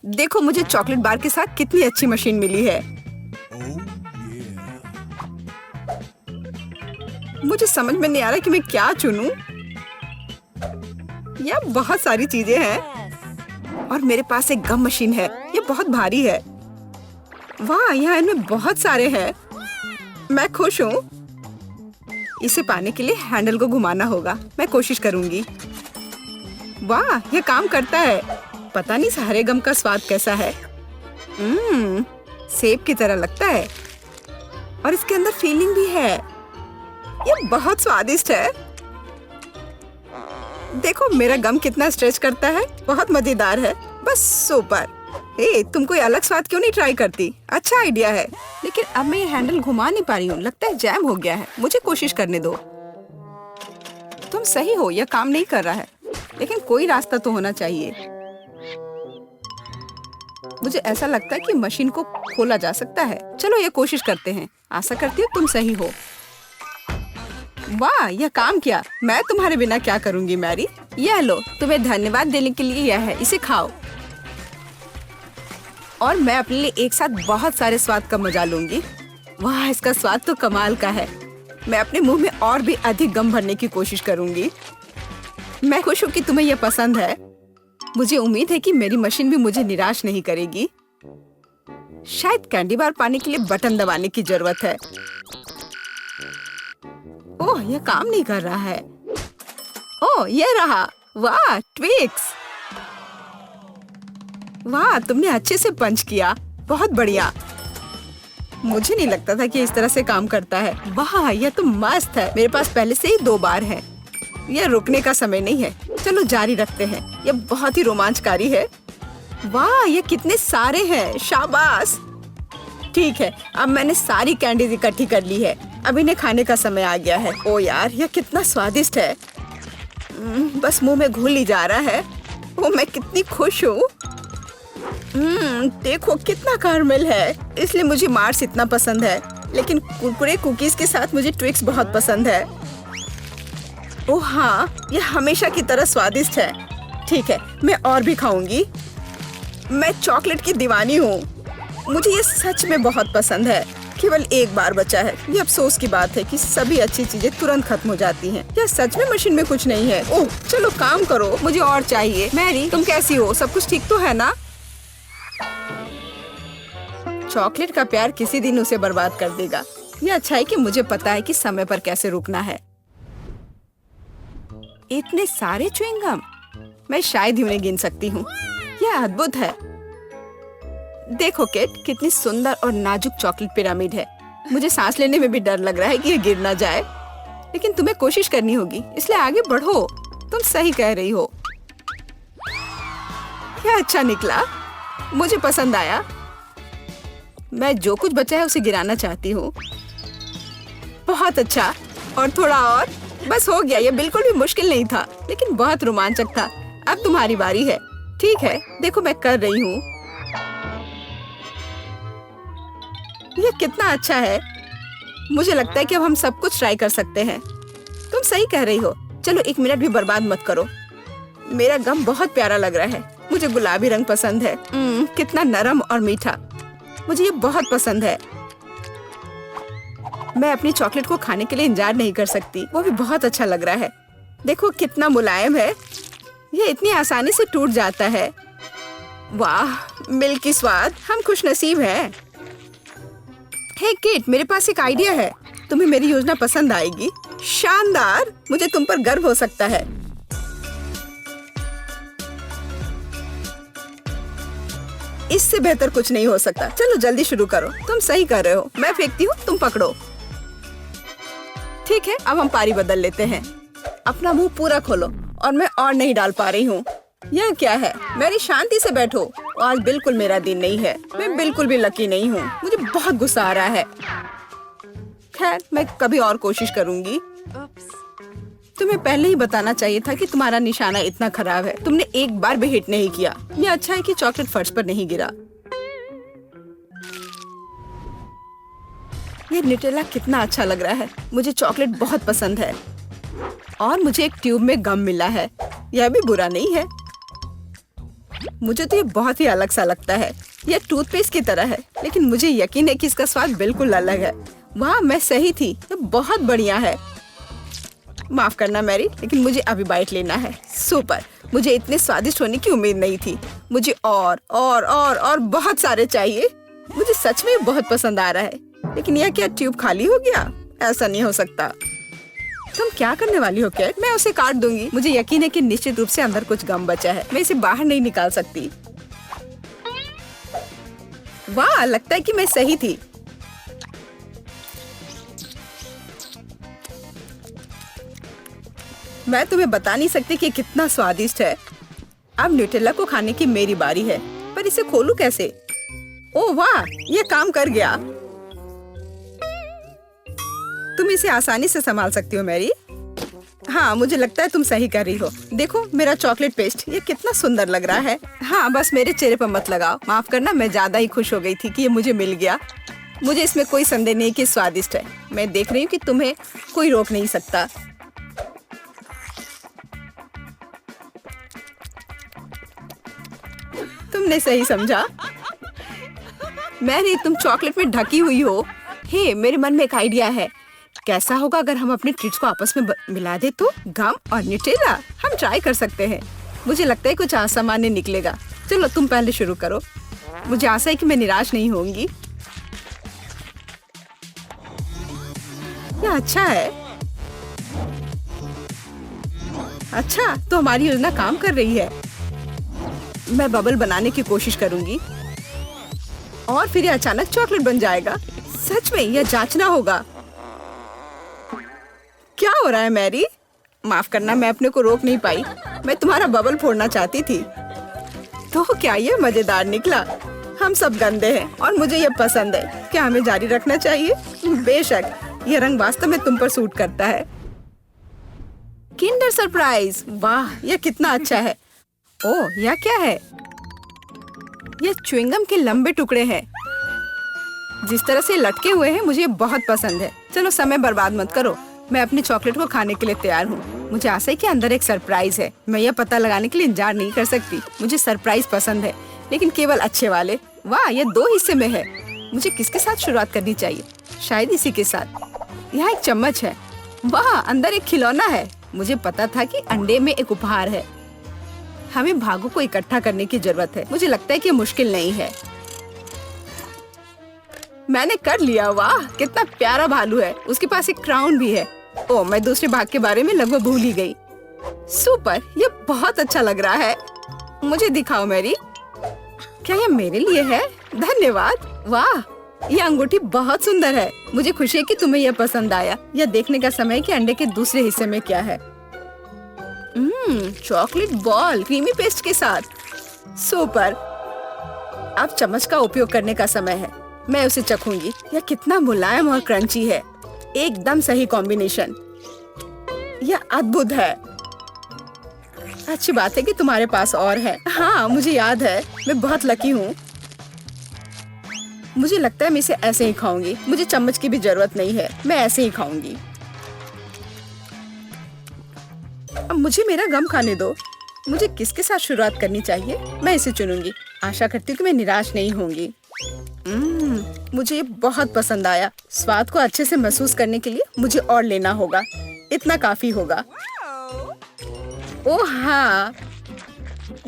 देखो मुझे chocolate bar के साथ कितनी अच्छी मशीन मिली है। मुझे समझ में नहीं आ रहा कि मैं क्या चुनूं। यह बहुत सारी चीजें हैं और मेरे पास एक गम मशीन है। ये बहुत भारी है। वाह, यहाँ इनमें बहुत सारे हैं। मैं खुश हूँ। इसे पाने के लिए हैंडल को घुमाना होगा। मैं कोशिश करूंगी। वाह, यह काम करता है। पता नहीं सारे गम का स्वाद कैसा है। सेब की तरह लगता है और इसके अंदर फीलिंग भी है। यह बहुत स्वादिष्ट है। देखो मेरा गम कितना स्ट्रेच करता है। बहुत मजेदार है। बस सुपर। तुम कोई अलग स्वाद क्यों नहीं ट्राई करती? अच्छा आइडिया है। लेकिन अब मैं ये हैंडल घुमा नहीं पा रही हूँ। लगता है जैम हो गया है। मुझे कोशिश करने दो। तुम सही हो, यह काम नहीं कर रहा है। लेकिन कोई रास्ता तो होना चाहिए। मुझे ऐसा लगता है कि मशीन को खोला जा सकता है। चलो ये कोशिश करते हैं। आशा करती हूँ तुम सही हो। वाह, यह काम किया। मैं तुम्हारे बिना क्या करूंगी मैरी। यह लो, तुम्हें धन्यवाद देने के लिए यह है। इसे खाओ और मैं अपने लिए एक साथ बहुत सारे स्वाद का मजा लूंगी। वाह, इसका स्वाद तो कमाल का है। मैं अपने मुंह में और भी अधिक गम भरने की कोशिश करूंगी। मैं खुश हूँ कि तुम्हें यह पसंद है। मुझे उम्मीद है कि मेरी मशीन भी मुझे निराश नहीं करेगी। शायद कैंडी बार पाने के लिए बटन दबाने की जरूरत है। ओह, यह काम नहीं कर रहा है। ओह, यह रहा। वाह, ट्विक्स। वाह, तुमने अच्छे से पंच किया। बहुत बढ़िया। मुझे नहीं लगता था कि इस तरह से काम करता है। वाह, यह तो मस्त है। मेरे पास पहले से ही 2 बार है। यह रुकने का समय नहीं है। चलो जारी रखते हैं। यह बहुत ही रोमांचकारी है। वाह, ये कितने सारे हैं। शाबाश। ठीक है, अब मैंने सारी कैंडीज इकट्ठी कर ली है। अब इन्हें खाने का समय आ गया है। ओ यार, यह कितना स्वादिष्ट है। बस मुंह में घुल ही जा रहा है। ओ, मैं कितनी खुश हूँ। देखो कितना कैरमल है। इसलिए मुझे मार्स इतना पसंद है। लेकिन कुरकुरे कुकीज के साथ मुझे ट्विक्स बहुत पसंद है। ओह हाँ, यह हमेशा की तरह स्वादिष्ट है। ठीक है, मैं और भी खाऊंगी। मैं चॉकलेट की दीवानी हूँ। मुझे ये सच में बहुत पसंद है। केवल एक बार बचा है। ये अफसोस की बात है कि सभी अच्छी चीजें तुरंत खत्म हो जाती हैं। यह सच में मशीन में कुछ नहीं है। ओह, चलो काम करो, मुझे और चाहिए। मैरी, तुम कैसी हो? सब कुछ ठीक तो है ना? चॉकलेट का प्यार किसी दिन उसे बर्बाद कर देगा। यह अच्छा है कि मुझे पता है कि समय पर कैसे रुकना है। इतने सारे च्युइंग गम, मैं शायद ही उन्हें गिन सकती हूँ। यह अद्भुत है। देखो किट, कितनी सुंदर और नाजुक चॉकलेट पिरामिड है। मुझे सांस लेने में भी डर लग रहा है कि यह गिर ना जाए। लेकिन तुम्हें कोशिश करनी होगी, इसलिए आगे बढ़ो। तुम सही कह रही हो। क्या अच्छा निकला। मुझे पसंद आया। मैं जो कुछ बचा है उसे गिराना चाहती हूँ। बहुत अच्छा। और थोड़ा और। बस हो गया। यह बिल्कुल भी मुश्किल नहीं था, लेकिन बहुत रोमांचक था। अब तुम्हारी बारी है। ठीक है, देखो मैं कर रही हूँ। यह कितना अच्छा है। मुझे लगता है कि अब हम सब कुछ ट्राई कर सकते हैं। तुम सही कह रही हो। चलो 1 मिनट भी बर्बाद मत करो। मेरा गम बहुत प्यारा लग रहा है। मुझे गुलाबी रंग पसंद है। कितना नरम और मीठा। मुझे ये बहुत पसंद है। मैं अपनी चॉकलेट को खाने के लिए इंतजार नहीं कर सकती। वो भी बहुत अच्छा लग रहा है। देखो कितना मुलायम है। ये इतनी आसानी से टूट जाता है। वाह, मिल्की स्वाद। हम खुशनसीब हैं। हे किट, मेरे पास एक आइडिया है। तुम्हें मेरी योजना पसंद आएगी। शानदार। मुझे तुम पर गर्व हो सकता है। इससे बेहतर कुछ नहीं हो सकता। चलो जल्दी शुरू करो। तुम सही कर रहे हो। मैं फेंकती हूँ, तुम पकड़ो। ठीक है, अब हम पारी बदल लेते हैं। अपना मुंह पूरा खोलो। और मैं और नहीं डाल पा रही हूँ। यह क्या है? मेरी शांति से बैठो। आज बिल्कुल मेरा दिन नहीं है। मैं बिल्कुल भी लकी नहीं हूँ। मुझे बहुत गुस्सा आ रहा है। खैर, मैं कभी और कोशिश करूंगी। तुम्हें पहले ही बताना चाहिए था कि तुम्हारा निशाना इतना खराब है। तुमने एक बार भी हिट नहीं किया। ये अच्छा है कि चॉकलेट फर्श पर नहीं गिरा। ये न्यूटेला कितना अच्छा लग रहा है। मुझे चॉकलेट बहुत पसंद है। और मुझे एक ट्यूब में गम मिला है। यह भी बुरा नहीं है। मुझे तो ये बहुत ही अलग सा लगता है। यह टूथपेस्ट की तरह है, लेकिन मुझे यकीन है कि इसका स्वाद बिल्कुल अलग है। वाह, मैं सही थी, ये बहुत बढ़िया है। माफ करना मैरी, लेकिन मुझे अभी बाइट लेना है। सुपर, मुझे इतने स्वादिष्ट होने की उम्मीद नहीं थी। मुझे और बहुत सारे चाहिए। मुझे सच में बहुत पसंद आ रहा है। लेकिन यह क्या ट्यूब खाली हो गया? ऐसा नहीं हो सकता। तुम क्या करने वाली हो कैट? मैं उसे काट दूंगी। मुझे यकीन है कि निश्चित रूप से अंदर कुछ गम बचा है। मैं इसे बाहर नहीं निकाल सकती। वाह, लगता है कि मैं सही थी। मैं तुम्हें बता नहीं सकती कि कितना स्वादिष्ट है। अब न्यूटेला को खाने की मेरी बारी है, पर इसे खोलूं कैसे? ओह वाह, ये काम कर गया। तुम इसे आसानी से संभाल सकती हो मैरी। हाँ, मुझे लगता है तुम सही कर रही हो। देखो मेरा चॉकलेट पेस्ट, ये कितना सुंदर लग रहा है। हाँ, बस मेरे चेहरे पर मत लगाओ। माफ करना, मैं ज्यादा ही खुश हो गई थी कि ये मुझे मिल गया। मुझे इसमें कोई संदेह नहीं कि स्वादिष्ट है। मैं देख रही हूँ कि तुम्हें कोई रोक नहीं सकता। तुमने सही समझा। मैरी, तुम चॉकलेट में ढकी हुई हो। हे, मेरे मन में एक आइडिया है। कैसा होगा अगर हम अपने ट्रीट्स को आपस में मिला दे तो? गम और न्यूटेला, हम ट्राई कर सकते हैं। मुझे लगता है कुछ असामान्य निकलेगा। चलो तुम पहले शुरू करो। मुझे आशा है कि मैं निराश नहीं होंगी। यह अच्छा है। अच्छा, तो हमारी योजना काम कर रही है। मैं बबल बनाने की कोशिश करूंगी और फिर ये अचानक चॉकलेट बन जाएगा। सच में यह जांचना होगा। क्या हो रहा है मैरी? माफ करना, मैं अपने को रोक नहीं पाई। मैं तुम्हारा बबल फोड़ना चाहती थी। तो क्या ये मजेदार निकला? हम सब गंदे हैं और मुझे ये पसंद है। क्या हमें जारी रखना चाहिए? बेशक, यह रंग वास्तव में तुम पर सूट करता है। किंडर सरप्राइज, वाह, यह कितना अच्छा है। ओह, यह क्या है? यह च्युइंगम के लंबे टुकड़े हैं। जिस तरह से लटके हुए हैं, मुझे बहुत पसंद है। चलो समय बर्बाद मत करो। मैं अपनी चॉकलेट को खाने के लिए तैयार हूँ। मुझे आशा है कि अंदर एक सरप्राइज है। मैं यह पता लगाने के लिए इंतजार नहीं कर सकती। मुझे सरप्राइज पसंद है, लेकिन केवल अच्छे वाले। वाह, यह 2 हिस्से में है। मुझे किसके साथ शुरुआत करनी चाहिए? शायद इसी के साथ। यहाँ एक चम्मच है। वाह, अंदर एक खिलौना है। मुझे पता था कि अंडे में एक उपहार है। हमें भागों को इकट्ठा करने की जरूरत है। मुझे लगता है कि मुश्किल नहीं है। मैंने कर लिया। वाह, कितना प्यारा भालू है। उसके पास एक क्राउन भी है। ओह, मैं दूसरे भाग के बारे में लगभग भूल ही गई। सुपर, ये बहुत अच्छा लग रहा है। मुझे दिखाओ मैरी। क्या ये मेरे लिए है? धन्यवाद। वाह, ये अंगूठी बहुत सुंदर है। मुझे खुशी है कि तुम्हें यह पसंद आया। यह देखने का समय है कि अंडे के दूसरे हिस्से में क्या है। चॉकलेट बॉल क्रीमी पेस्ट के साथ। सुपर, अब चम्मच का उपयोग करने का समय है। मैं उसे चखूंगी। यह कितना मुलायम और क्रंची है। एकदम सही कॉम्बिनेशन। यह अद्भुत है। अच्छी बात है कि तुम्हारे पास और है। हाँ, मुझे याद है। मैं बहुत लकी हूँ। मुझे लगता है मैं इसे ऐसे ही खाऊंगी। मुझे चम्मच की भी जरूरत नहीं है। मैं ऐसे ही खाऊंगी। अब मुझे मेरा गम खाने दो। मुझे किसके साथ शुरुआत करनी चाहिए? मैं इसे चुनूंगी। आशा करती हूँ कि मैं निराश नहीं होंगी। मुझे ये बहुत पसंद आया। स्वाद को अच्छे से महसूस करने के लिए मुझे और लेना होगा। इतना काफी होगा। ओह हाँ,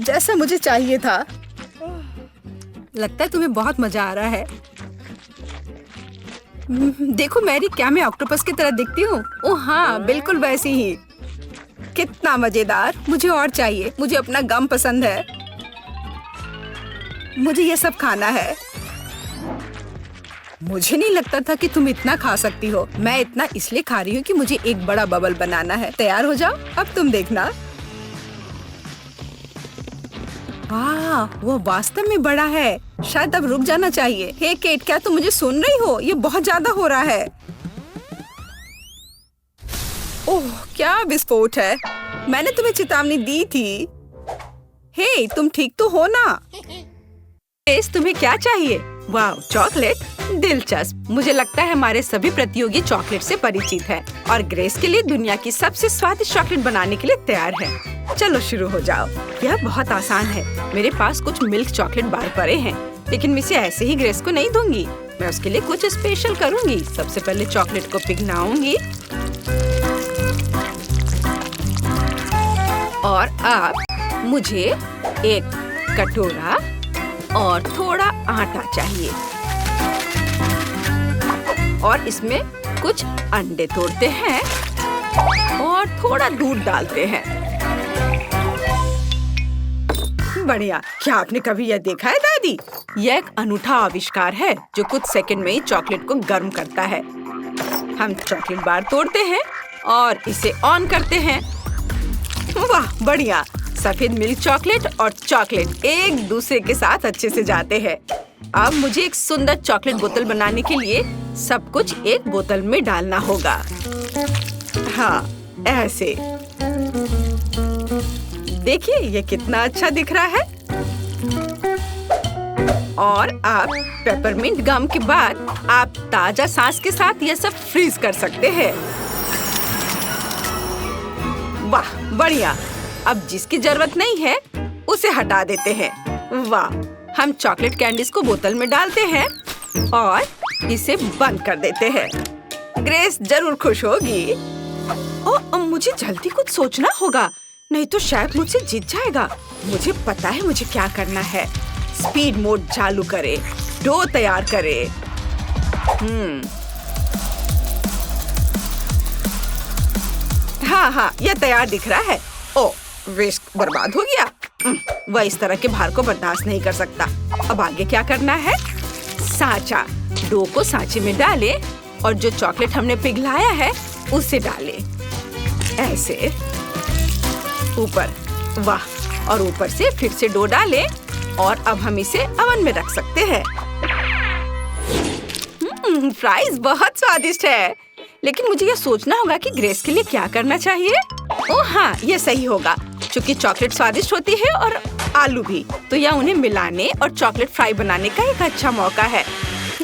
जैसा मुझे चाहिए था। लगता है तुम्हें बहुत मजा आ रहा है। देखो मैरी, क्या मैं ऑक्टोपस की तरह दिखती हूँ? ओह हाँ, बिल्कुल वैसी ही। कितना मजेदार। मुझे और चाहिए। मुझे अपना गम पसंद है। मुझे ये सब खाना है। मुझे नहीं लगता था कि तुम इतना खा सकती हो। मैं इतना इसलिए खा रही हूँ कि मुझे एक बड़ा बबल बनाना है। तैयार हो जाओ, अब तुम देखना। वाह, वो वास्तव में बड़ा है। शायद अब रुक जाना चाहिए। हे केट, क्या तुम मुझे सुन रही हो? ये बहुत ज्यादा हो रहा है। ओह, क्या विस्फोट है। मैंने तुम्हें चेतावनी दी थी। हे, तुम ठीक तो हो ना? तुम्हें क्या चाहिए? वाह, चॉकलेट, दिलचस्प। मुझे लगता है हमारे सभी प्रतियोगी चॉकलेट से परिचित हैं और ग्रेस के लिए दुनिया की सबसे स्वादिष्ट चॉकलेट बनाने के लिए तैयार है। चलो शुरू हो जाओ। यह बहुत आसान है। मेरे पास कुछ मिल्क चॉकलेट बार पड़े हैं, लेकिन मैं इसे ऐसे ही ग्रेस को नहीं दूंगी। मैं उसके लिए कुछ स्पेशल करूंगी। सबसे पहले चॉकलेट को पिघलाऊंगी और अब मुझे एक कटोरा और थोड़ा आटा चाहिए और इसमें कुछ अंडे तोड़ते हैं और थोड़ा दूध डालते हैं। बढ़िया। क्या आपने कभी यह देखा है दादी? यह एक अनूठा आविष्कार है जो कुछ सेकंड में ही चॉकलेट को गर्म करता है। हम चॉकलेट बार तोड़ते हैं और इसे ऑन करते हैं। वाह बढ़िया। सफेद मिल्क चॉकलेट और चॉकलेट एक दूसरे के साथ अच्छे से जाते हैं। अब मुझे एक सुंदर चॉकलेट बोतल बनाने के लिए सब कुछ एक बोतल में डालना होगा। हाँ, ऐसे। देखिए ये कितना अच्छा दिख रहा है। और अब पेपरमिंट गम के बाद आप ताजा सांस के साथ यह सब फ्रीज कर सकते हैं। वाह बढ़िया। अब जिसकी जरूरत नहीं है उसे हटा देते हैं। वाह। हम चॉकलेट कैंडीज को बोतल में डालते हैं और इसे बंद कर देते हैं। ग्रेस जरूर खुश होगी। अब मुझे जल्दी कुछ सोचना होगा, नहीं तो शेफ मुझसे जीत जाएगा। मुझे पता है मुझे क्या करना है। स्पीड मोड चालू करे, डो तैयार करे। हाँ, यह तैयार दिख रहा है। ओ, वेस्ट बर्बाद हो गया। वह इस तरह के भार को बर्दाश्त नहीं कर सकता। अब आगे क्या करना है? सांचा। डो को सांचे में डाले और जो चॉकलेट हमने पिघलाया है उसे डाले, ऐसे ऊपर। वाह। और ऊपर से फिर से डो डाले और अब हम इसे ओवन में रख सकते हैं। फ्राइज बहुत स्वादिष्ट है, लेकिन मुझे यह सोचना होगा कि ग्रेस के लिए क्या करना चाहिए। ओह हाँ, यह सही होगा। चूंकि चॉकलेट स्वादिष्ट होती है और आलू भी, तो यह उन्हें मिलाने और चॉकलेट फ्राई बनाने का एक अच्छा मौका है।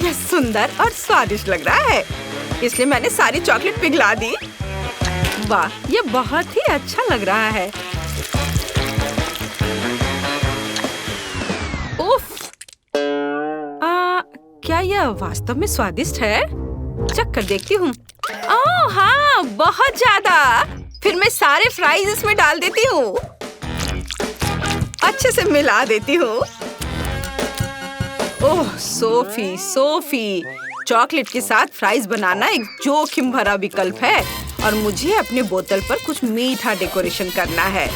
यह सुंदर और स्वादिष्ट लग रहा है, इसलिए मैंने सारी चॉकलेट पिघला दी। वाह, यह बहुत ही अच्छा लग रहा है। उफ! क्या यह वास्तव में स्वादिष्ट है? चख कर देखती हूँ। ओह हाँ, बहुत ज्यादा। फिर मैं सारे फ्राइज इसमें डाल देती हूँ। अच्छे से मिला देती हूँ। ओह सोफी, चॉकलेट के साथ फ्राइज बनाना एक जोखिम भरा विकल्प है और मुझे अपने बोतल पर कुछ मीठा डेकोरेशन करना है।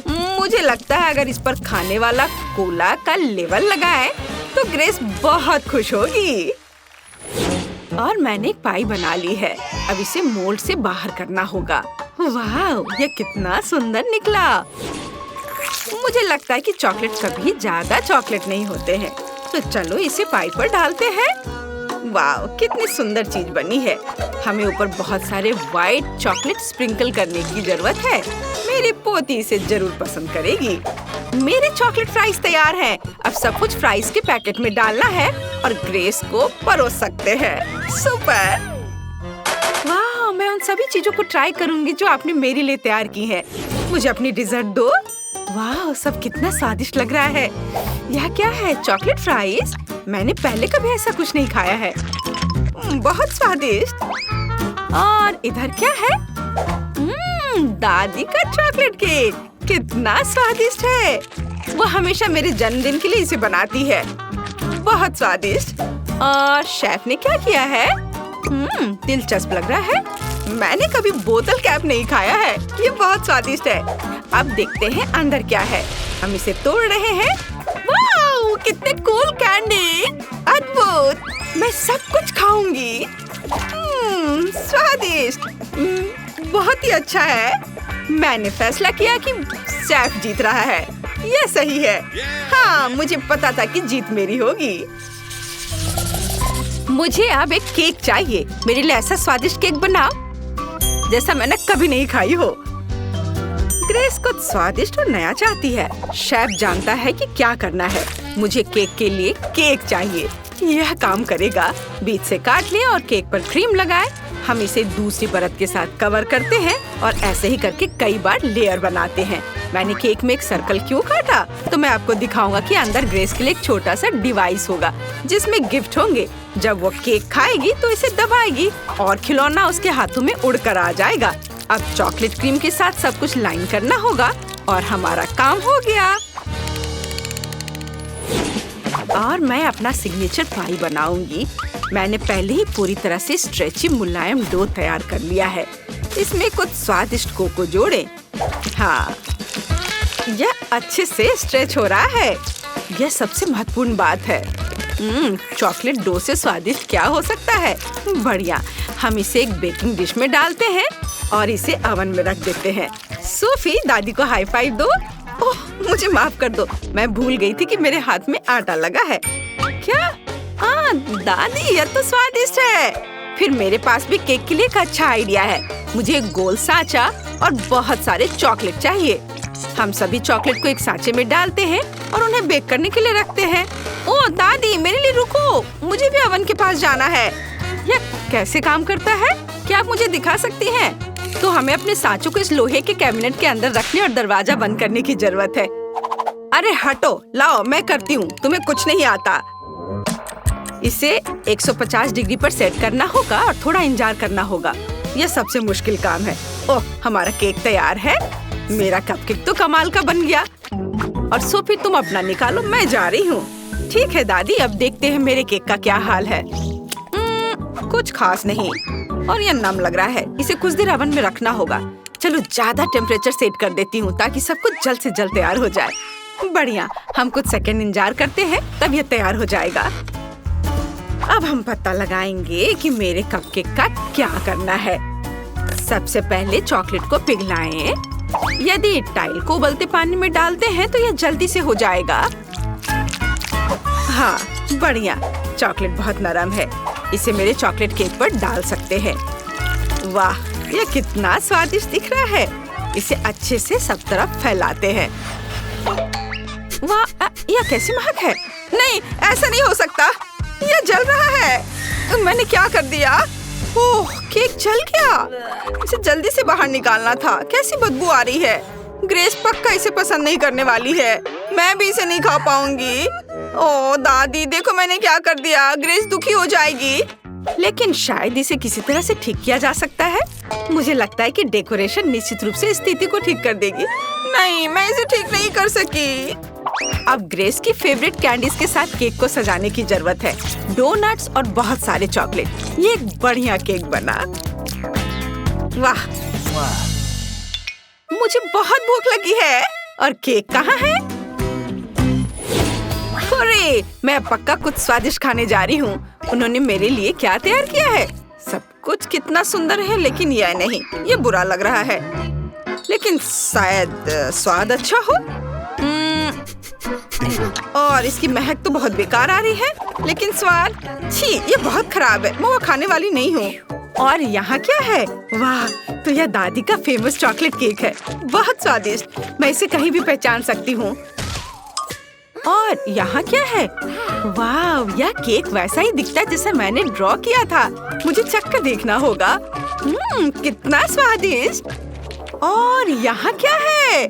मुझे लगता है अगर इस पर खाने वाला कोला का लेवल लगाएं तो ग्रेस बहुत खुश होगी। और मैंने एक पाई बना ली है। अब इसे मोल्ड से बाहर करना होगा। वाह, यह कितना सुंदर निकला। मुझे लगता है कि चॉकलेट कभी ज्यादा चॉकलेट नहीं होते हैं, तो चलो इसे पाई पर डालते हैं। वाह, कितनी सुंदर चीज बनी है। हमें ऊपर बहुत सारे व्हाइट चॉकलेट स्प्रिंकल करने की जरूरत है। मेरी पोती इसे जरूर पसंद करेगी। मेरे चॉकलेट फ्राइज तैयार हैं। अब सब कुछ फ्राइज के पैकेट में डालना है और ग्रेस को परोस सकते हैं। सुपर! वाह, मैं उन सभी चीजों को ट्राई करूंगी जो आपने मेरे लिए तैयार की हैं। मुझे अपनी डिजर्ट दो। वाह, सब कितना स्वादिष्ट लग रहा है। यह क्या है? Chocolate fries? मैंने पहले कभी ऐसा कुछ नहीं खाया है। बहुत स्वादिष्ट। और इधर क्या है? दादी का चॉकलेट केक। कितना स्वादिष्ट है। वो हमेशा मेरे जन्मदिन के लिए इसे बनाती है। बहुत स्वादिष्ट। और शेफ ने क्या किया है? दिलचस्प लग रहा है। मैंने कभी बोतल कैप नहीं खाया है। ये बहुत स्वादिष्ट है। अब देखते हैं अंदर क्या है। हम इसे तोड़ रहे हैं। वाह, कितने कूल कैंडी। अद्भुत। मैं सब कुछ खाऊंगी। स्वादिष्ट। बहुत ही अच्छा है। मैंने फैसला किया कि शेफ जीत रहा है। यह सही है। हाँ, मुझे पता था कि जीत मेरी होगी। मुझे अब एक केक चाहिए। मेरे लिए ऐसा स्वादिष्ट केक बनाओ जैसा मैंने कभी नहीं खाई हो। ग्रेस कुछ स्वादिष्ट और नया चाहती है। शेफ जानता है कि क्या करना है। मुझे केक के लिए केक चाहिए। यह काम करेगा। बीच से काट लें और केक पर क्रीम लगाएं। हम इसे दूसरी परत के साथ कवर करते हैं और ऐसे ही करके कई बार लेयर बनाते हैं। मैंने केक में एक सर्कल क्यों काटा? तो मैं आपको दिखाऊंगा कि अंदर ग्रेस के लिए एक छोटा सा डिवाइस होगा जिसमें गिफ्ट होंगे। जब वो केक खाएगी तो इसे दबाएगी और खिलौना उसके हाथों में उड़कर आ जाएगा। अब चॉकलेट क्रीम के साथ सब कुछ लाइन करना होगा और हमारा काम हो गया। और मैं अपना सिग्नेचर पाई बनाऊंगी। मैंने पहले ही पूरी तरह से स्ट्रेची मुलायम डो तैयार कर लिया है। इसमें कुछ स्वादिष्ट कोको जोड़े। हाँ, यह अच्छे से स्ट्रेच हो रहा है। यह सबसे महत्वपूर्ण बात है। चॉकलेट डो से स्वादिष्ट क्या हो सकता है? बढ़िया। हम इसे एक बेकिंग डिश में डालते हैं और इसे ओवन में रख देते हैं। सोफी, दादी को हाई फाइव दो। ओह, मुझे माफ कर दो, मैं भूल गई थी कि मेरे हाथ में आटा लगा है। क्या? दादी, यह तो स्वादिष्ट है। फिर मेरे पास भी केक के लिए एक अच्छा आइडिया है। मुझे एक गोल सांचा और बहुत सारे चॉकलेट चाहिए। हम सभी चॉकलेट को एक सांचे में डालते हैं और उन्हें बेक करने के लिए रखते हैं। ओह दादी, मेरे लिए रुको, मुझे भी ओवन के पास जाना है। यह कैसे काम करता है? क्या आप मुझे दिखा सकती हैं? तो हमें अपने सांचों को इस लोहे के कैबिनेट के अंदर रखने और दरवाजा बंद करने की जरूरत है। अरे हटो, लाओ मैं करती हूँ, तुम्हें कुछ नहीं आता। इसे 150 डिग्री पर सेट करना होगा और थोड़ा इंतजार करना होगा। यह सबसे मुश्किल काम है। ओह, हमारा केक तैयार है। मेरा कपकेक तो कमाल का बन गया। और सोफी, तुम अपना निकालो, मैं जा रही हूँ। ठीक है दादी, अब देखते हैं मेरे केक का क्या हाल है। कुछ खास नहीं और यह नम लग रहा है। इसे कुछ देर ओवन में रखना होगा। चलो ज्यादा टेम्परेचर सेट कर देती हूँ ताकि सब कुछ जल्द से जल्द तैयार हो जाए। बढ़िया, हम कुछ सेकंड इंतजार करते हैं, तब यह तैयार हो जाएगा। अब हम पता लगाएंगे कि मेरे कपकेक का क्या करना है। सबसे पहले चॉकलेट को पिघलाएं। यदि टाइल को उबलते पानी में डालते हैं तो यह जल्दी से हो जाएगा। हाँ, बढ़िया, चॉकलेट बहुत नरम है। इसे मेरे चॉकलेट केक पर डाल सकते हैं। वाह, यह कितना स्वादिष्ट दिख रहा है। इसे अच्छे से सब तरफ फैलाते हैं। वाह, यह कैसी महक है। नहीं, ऐसा नहीं हो सकता, यह जल रहा है। मैंने क्या कर दिया? ओह, केक जल गया। इसे जल्दी से बाहर निकालना था। कैसी बदबू आ रही है। ग्रेस पक्का इसे पसंद नहीं करने वाली है। मैं भी इसे नहीं खा पाऊंगी। ओह दादी, देखो मैंने क्या कर दिया। ग्रेस दुखी हो जाएगी। लेकिन शायद इसे किसी तरह से ठीक किया जा सकता है। मुझे लगता है कि डेकोरेशन निश्चित रूप से स्थिति को ठीक कर देगी। नहीं, मैं इसे ठीक नहीं कर सकी। अब ग्रेस की फेवरेट कैंडीज के साथ केक को सजाने की जरूरत है। डोनट्स और बहुत सारे चॉकलेट। ये एक बढ़िया केक बना। वाह, मुझे बहुत भूख लगी है। और केक कहाँ है? अरे, मैं पक्का कुछ स्वादिष्ट खाने जा रही हूँ। उन्होंने मेरे लिए क्या तैयार किया है? सब कुछ कितना सुंदर है, लेकिन यह नहीं, ये बुरा लग रहा है। लेकिन शायद स्वाद अच्छा हो। और इसकी महक तो बहुत बेकार आ रही है, लेकिन स्वाद, छी, ये बहुत खराब है। मैं वो खाने वाली नहीं हूँ। और यहाँ क्या है? वाह, तो यह दादी का फेमस चॉकलेट केक है। बहुत स्वादिष्ट, मैं इसे कहीं भी पहचान सकती हूँ। और यहाँ क्या है? वाह, यह केक वैसा ही दिखता है जैसा मैंने ड्रॉ किया था। मुझे चखकर देखना होगा। कितना स्वादिष्ट। और यहाँ क्या है?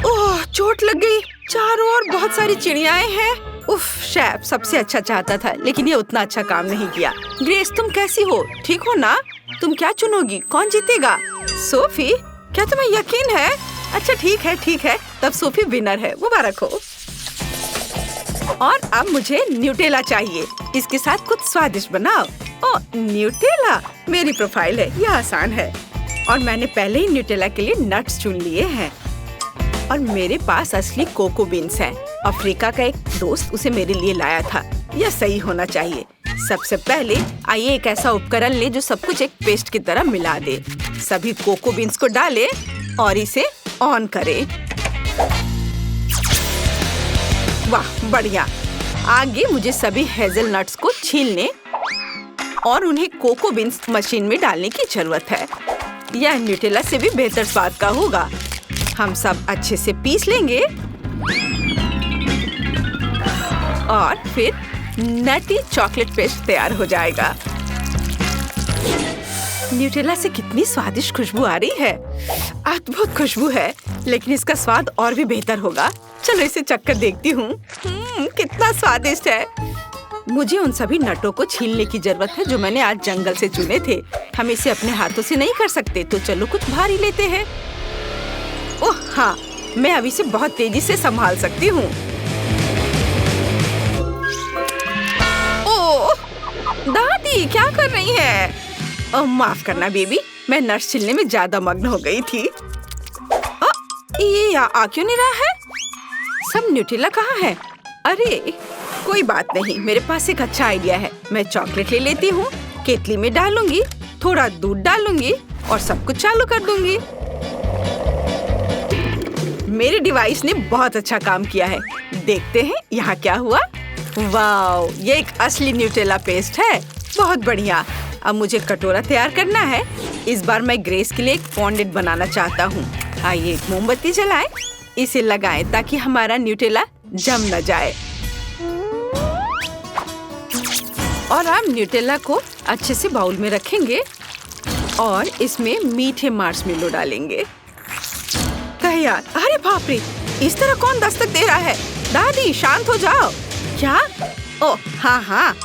ओह, चोट लग गई। चारों ओर बहुत सारी चिड़ियाएं हैं। उफ, शेफ सबसे अच्छा चाहता था, लेकिन ये उतना अच्छा काम नहीं किया। ग्रेस, तुम कैसी हो? ठीक हो ना? तुम क्या चुनोगी? कौन जीतेगा? सोफी, क्या तुम्हें यकीन है? अच्छा, ठीक है, तब सोफी विनर है। मुबारक हो। और अब मुझे न्यूटेला चाहिए। इसके साथ कुछ स्वादिष्ट बनाओ। ओह, न्यूटेला मेरी प्रोफाइल है, यह आसान है। और मैंने पहले ही न्यूटेला के लिए नट्स चुन लिए हैं। और मेरे पास असली कोको बीन्स हैं। अफ्रीका का एक दोस्त उसे मेरे लिए लाया था। यह सही होना चाहिए। सबसे पहले आइए एक ऐसा उपकरण ले जो सब कुछ एक पेस्ट की तरह मिला दे। सभी कोको बीन्स को डालें और इसे ऑन करें। वाह, बढ़िया। आगे मुझे सभी हेज़लनट्स को छीलने और उन्हें कोको बीन्स मशीन में डालने की जरूरत है। यह न्यूटेला से भी बेहतर स्वाद का होगा। हम सब अच्छे से पीस लेंगे और फिर नटी चॉकलेट पेस्ट तैयार हो जाएगा। न्यूटेला से कितनी स्वादिष्ट खुशबू आ रही है। अद्भुत खुशबू है, लेकिन इसका स्वाद और भी बेहतर होगा। चलो इसे चखकर देखती हूँ। कितना स्वादिष्ट है। मुझे उन सभी नटों को छीलने की जरूरत है जो मैंने आज जंगल से चुने थे। हम इसे अपने हाथों से नहीं कर सकते, तो चलो कुछ भारी लेते हैं। ओह हाँ, मैं अब इसे बहुत तेजी से संभाल सकती हूँ। ओह दादी, क्या कर रही है? ओह माफ करना बेबी, मैं नट्स छीलने में ज्यादा मग्न हो गई थी। ये आ क्यों नहीं रहा है? सब न्यूटेला कहाँ है? अरे कोई बात नहीं, मेरे पास एक अच्छा आइडिया है। मैं चॉकलेट ले लेती हूँ, केतली में डालूंगी, थोड़ा दूध डालूंगी और सब कुछ चालू कर दूंगी। मेरे डिवाइस ने बहुत अच्छा काम किया है। देखते हैं यहाँ क्या हुआ। वाओ, ये एक असली न्यूटेला पेस्ट है। बहुत बढ़िया। अब मुझे कटोरा तैयार करना है। इस बार मैं ग्रेस के लिए एक फॉन्डेंट बनाना चाहता हूँ। आइए एक मोमबत्ती जलाएं, इसे लगाएं ताकि हमारा न्यूटेला जम न जाए। और आप न्यूटेला को अच्छे से बाउल में रखेंगे और इसमें मीठे मार्शमेलो डालेंगे। तैयार। अरे बाप रे, इस तरह कौन दस्तक दे रहा है? दादी शांत हो जाओ। क्या? ओह हाँ,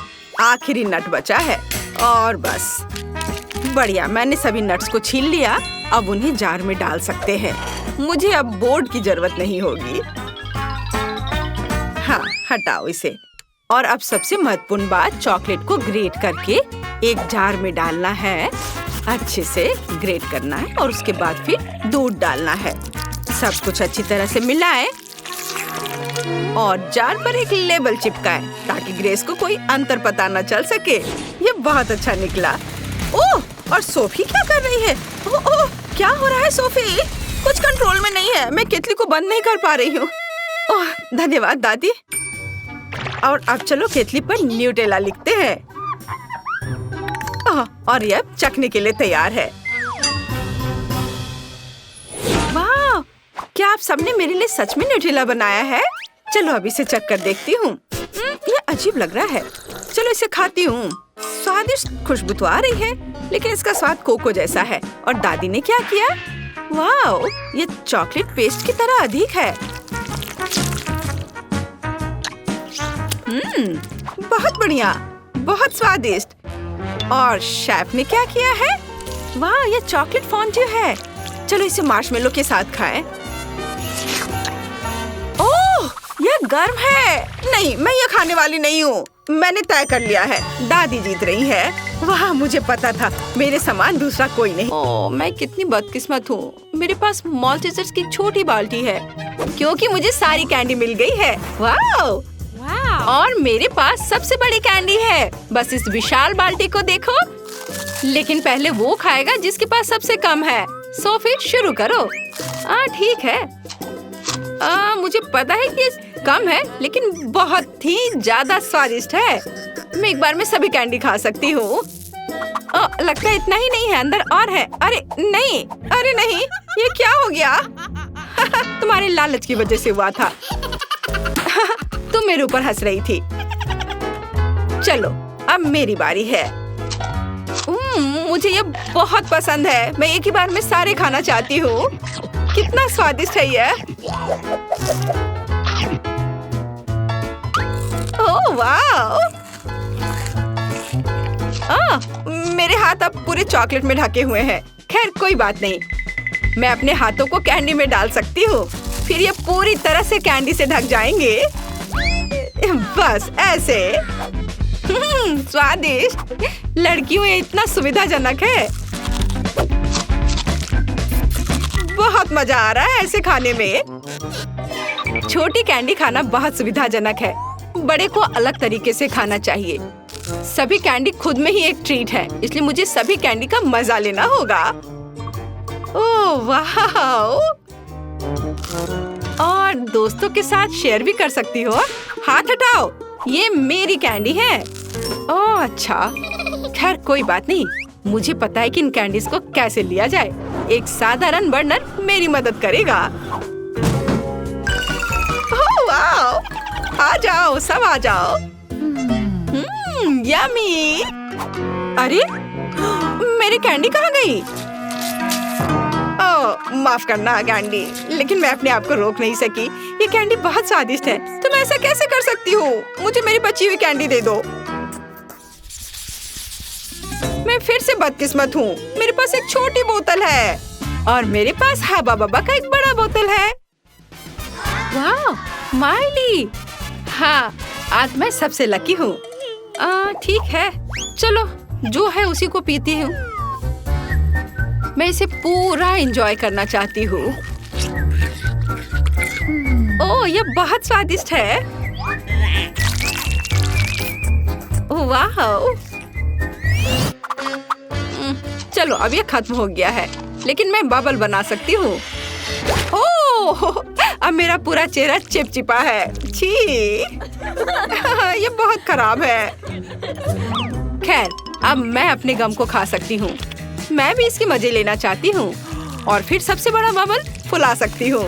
आखिरी नट बचा है। और बस बढ़िया, मैंने सभी नट्स को छील लिया। अब उन्हें जार में डाल सकते हैं। मुझे अब बोर्ड की जरूरत नहीं होगी। हाँ, हटाओ इसे। और अब सबसे महत्वपूर्ण बात, चॉकलेट को ग्रेट करके एक जार में डालना है। अच्छे से ग्रेट करना है और उसके बाद फिर दूध डालना है। सब कुछ अच्छी तरह से मिलाएं और जार पर एक लेबल चिपकाएं ताकि ग्रेस को कोई अंतर पता न चल सके। ये बहुत अच्छा निकला। ओह, और सोफी क्या कर रही है? ओह, क्या हो रहा है सोफी? कुछ कंट्रोल में नहीं है। मैं केतली को बंद नहीं कर पा रही हूँ। ओह धन्यवाद दादी। और अब चलो केतली पर न्यूटेला लिखते हैं। और ये अब चखने के लिए तैयार है। वाह, क्या आप सबने मेरे लिए सच में न्यूटेला बनाया है? चलो अब इसे चख कर देखती हूँ। ये अजीब लग रहा है। चलो इसे खाती हूँ। स्वादिष्ट खुशबू तो आ रही है, लेकिन इसका स्वाद कोको जैसा है। और दादी ने क्या किया? वाह, ये चॉकलेट पेस्ट की तरह अधिक है। बहुत बढ़िया, बहुत स्वादिष्ट। और शेफ ने क्या किया है? वाह, ये चॉकलेट फॉन्ड्यू है। चलो इसे मार्शमेलो के साथ खाएं। ओह, ये गर्म है। नहीं, मैं ये खाने वाली नहीं हूँ। मैंने तय कर लिया है, दादी जीत रही है। वाह, मुझे पता था मेरे समान दूसरा कोई नहीं। ओह, मैं कितनी बदकिस्मत हूँ। मेरे पास मॉल्टीजर्स की छोटी बाल्टी है क्योंकि मुझे सारी कैंडी मिल गई है। वाह, और मेरे पास सबसे बड़ी कैंडी है। बस इस विशाल बाल्टी को देखो। लेकिन पहले वो खाएगा जिसके पास सबसे कम है। सोफी शुरू करो। ठीक है। मुझे पता है कि कम है, लेकिन बहुत ही ज्यादा स्वादिष्ट है। मैं एक बार में सभी कैंडी खा सकती हूँ। लगता है इतना ही नहीं है, अंदर और है। अरे नहीं, ये क्या हो गया? तुम्हारे लालच की वजह से हुआ था। तुम मेरे ऊपर हंस रही थी। चलो अब मेरी बारी है। मुझे ये बहुत पसंद है। मैं एक ही बार में सारे खाना चाहती हूँ। कितना स्वादिष्ट है ये। ओह वाह, मेरे हाथ अब पूरे चॉकलेट में ढके हुए हैं। खैर कोई बात नहीं, मैं अपने हाथों को कैंडी में डाल सकती हूँ। फिर ये पूरी तरह से कैंडी से ढक जाएंगे। बस ऐसे। स्वादिष्ट। लड़कियों, ये इतना सुविधाजनक है। बहुत मजा आ रहा है ऐसे खाने में। छोटी कैंडी खाना बहुत सुविधाजनक है। बड़े को अलग तरीके से खाना चाहिए। सभी कैंडी खुद में ही एक ट्रीट है, इसलिए मुझे सभी कैंडी का मजा लेना होगा। ओह वाह, और दोस्तों के साथ शेयर भी कर सकती हो। हाथ हटाओ, ये मेरी कैंडी है। ओह अच्छा, खैर कोई बात नहीं। मुझे पता है कि इन कैंडीज को कैसे लिया जाए। एक साधारण बर्नर मेरी मदद करेगा। ओह वाह, आ जाओ, सब आ जाओ। यम्मी। अरे मेरी कैंडी कहाँ गई? ओह माफ करना कैंडी, लेकिन मैं अपने आप को रोक नहीं सकी। ये कैंडी बहुत स्वादिष्ट है। तुम ऐसा कैसे कर सकती हो? मुझे मेरी बची हुई कैंडी दे दो। मैं फिर से बदकिस्मत हूँ। मेरे पास एक छोटी बोतल है और मेरे पास हबा बबा का एक बड़ा बोतल है। वाह माइली, हाँ आज मैं सबसे लकी हूँ। ठीक है, चलो जो है उसी को पीती हूँ। मैं इसे पूरा एंजॉय करना चाहती हूँ। ओह ये बहुत स्वादिष्ट है। वाह चलो अब ये खत्म हो गया है, लेकिन मैं बबल बना सकती हूँ। ओह अब मेरा पूरा चेहरा चिपचिपा है। छी ये बहुत खराब है। खैर अब मैं अपने गम को खा सकती हूँ। मैं भी इसके मजे लेना चाहती हूँ और फिर सबसे बड़ा बबल फुला सकती हूँ।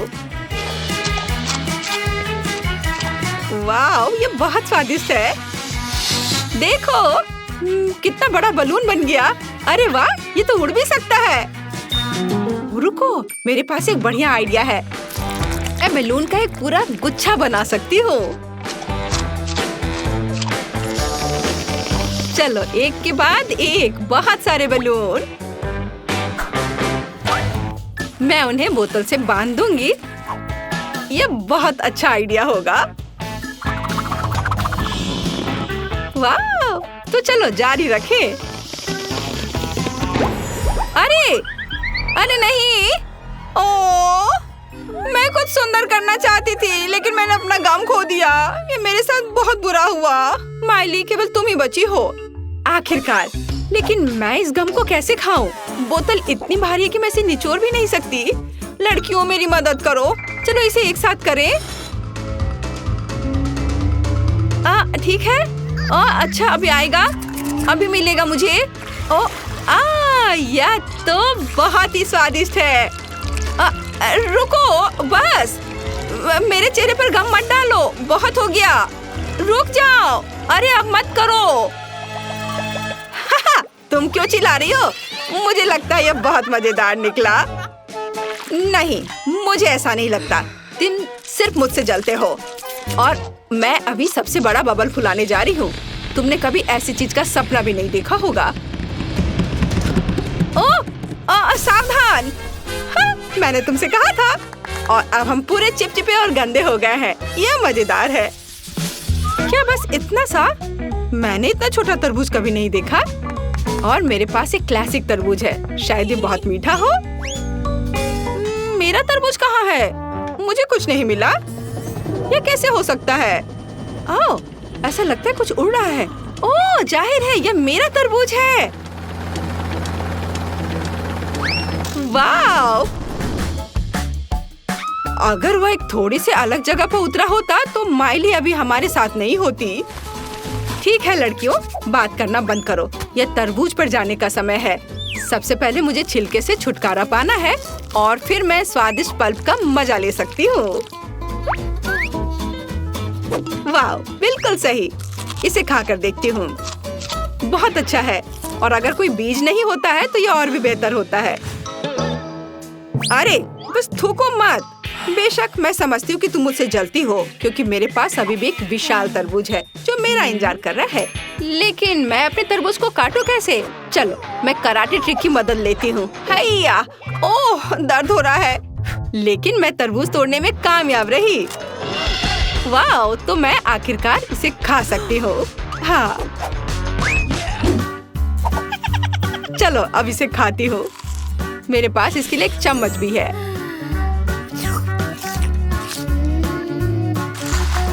वाह ये बहुत स्वादिष्ट है। देखो कितना बड़ा बलून बन गया। अरे वाह ये तो उड़ भी सकता है। रुको, मेरे पास एक बढ़िया आइडिया है। मैं बलून का एक पूरा गुच्छा बना सकती हूँ। चलो एक के बाद एक बहुत सारे बलून। मैं उन्हें बोतल से बांध दूंगी। ये बहुत अच्छा आइडिया होगा। वाह तो चलो जारी रखें। अरे अरे नहीं, ओह मैं कुछ सुंदर करना चाहती थी, लेकिन मैंने अपना गम खो दिया। ये मेरे साथ बहुत बुरा हुआ। माइली केवल तुम ही बची हो आखिरकार। लेकिन मैं इस गम को कैसे खाऊं? बोतल इतनी भारी है कि मैं इसे निचोड़ भी नहीं सकती। लड़कियों मेरी मदद करो। चलो इसे एक साथ करें। ठीक है। अच्छा अभी आएगा, अभी मिलेगा मुझे। यह तो बहुत ही स्वादिष्ट है। रुको बस, मेरे चेहरे पर गम मत डालो, बहुत हो गया। रुक जाओ। अरे अब मत करो। तुम क्यों चिल्ला रही हो? मुझे लगता है यह बहुत मजेदार निकला। नहीं मुझे ऐसा नहीं लगता। तुम सिर्फ मुझसे जलते हो और मैं अभी सबसे बड़ा बबल फुलाने जा रही हूँ। तुमने कभी ऐसी चीज का सपना भी नहीं देखा होगा। सावधान। मैंने तुमसे कहा था। और अब हम पूरे चिपचिपे और गंदे हो गए हैं। यह मजेदार है। क्या बस इतना सा? मैंने इतना छोटा तरबूज कभी नहीं देखा। और मेरे पास एक क्लासिक तरबूज है, शायद ये बहुत मीठा हो। मेरा तरबूज कहाँ है? मुझे कुछ नहीं मिला। ये कैसे हो सकता है? ओह, ऐसा लगता है कुछ उड़ रहा है। ओह, जाहिर है ये मेरा तरबूज है। वाव! अगर वह एक थोड़ी सी अलग जगह पर उतरा होता तो माइली अभी हमारे साथ नहीं होती। ठीक है लड़कियों, बात करना बंद करो। यह तरबूज पर जाने का समय है। सबसे पहले मुझे छिलके से छुटकारा पाना है और फिर मैं स्वादिष्ट पल्प का मजा ले सकती हूँ। वाह, बिल्कुल सही। इसे खाकर देखती हूँ। बहुत अच्छा है। और अगर कोई बीज नहीं होता है तो यह और भी बेहतर होता है। अरे बस थूको मत। बेशक मैं समझती हूँ कि तुम मुझसे जलती हो, क्योंकि मेरे पास अभी भी एक विशाल तरबूज है जो मेरा इंतजार कर रहा है। लेकिन मैं अपने तरबूज को काटूं कैसे? चलो मैं कराटे ट्रिक की मदद लेती हूँ। हैया! ओह, दर्द हो रहा है। लेकिन मैं तरबूज तोड़ने में कामयाब रही। वाह! तो मैं आखिरकार इसे खा सकती हूँ। हाँ, चलो अब इसे खाती हूँ। मेरे पास इसके लिए एक चम्मच भी है।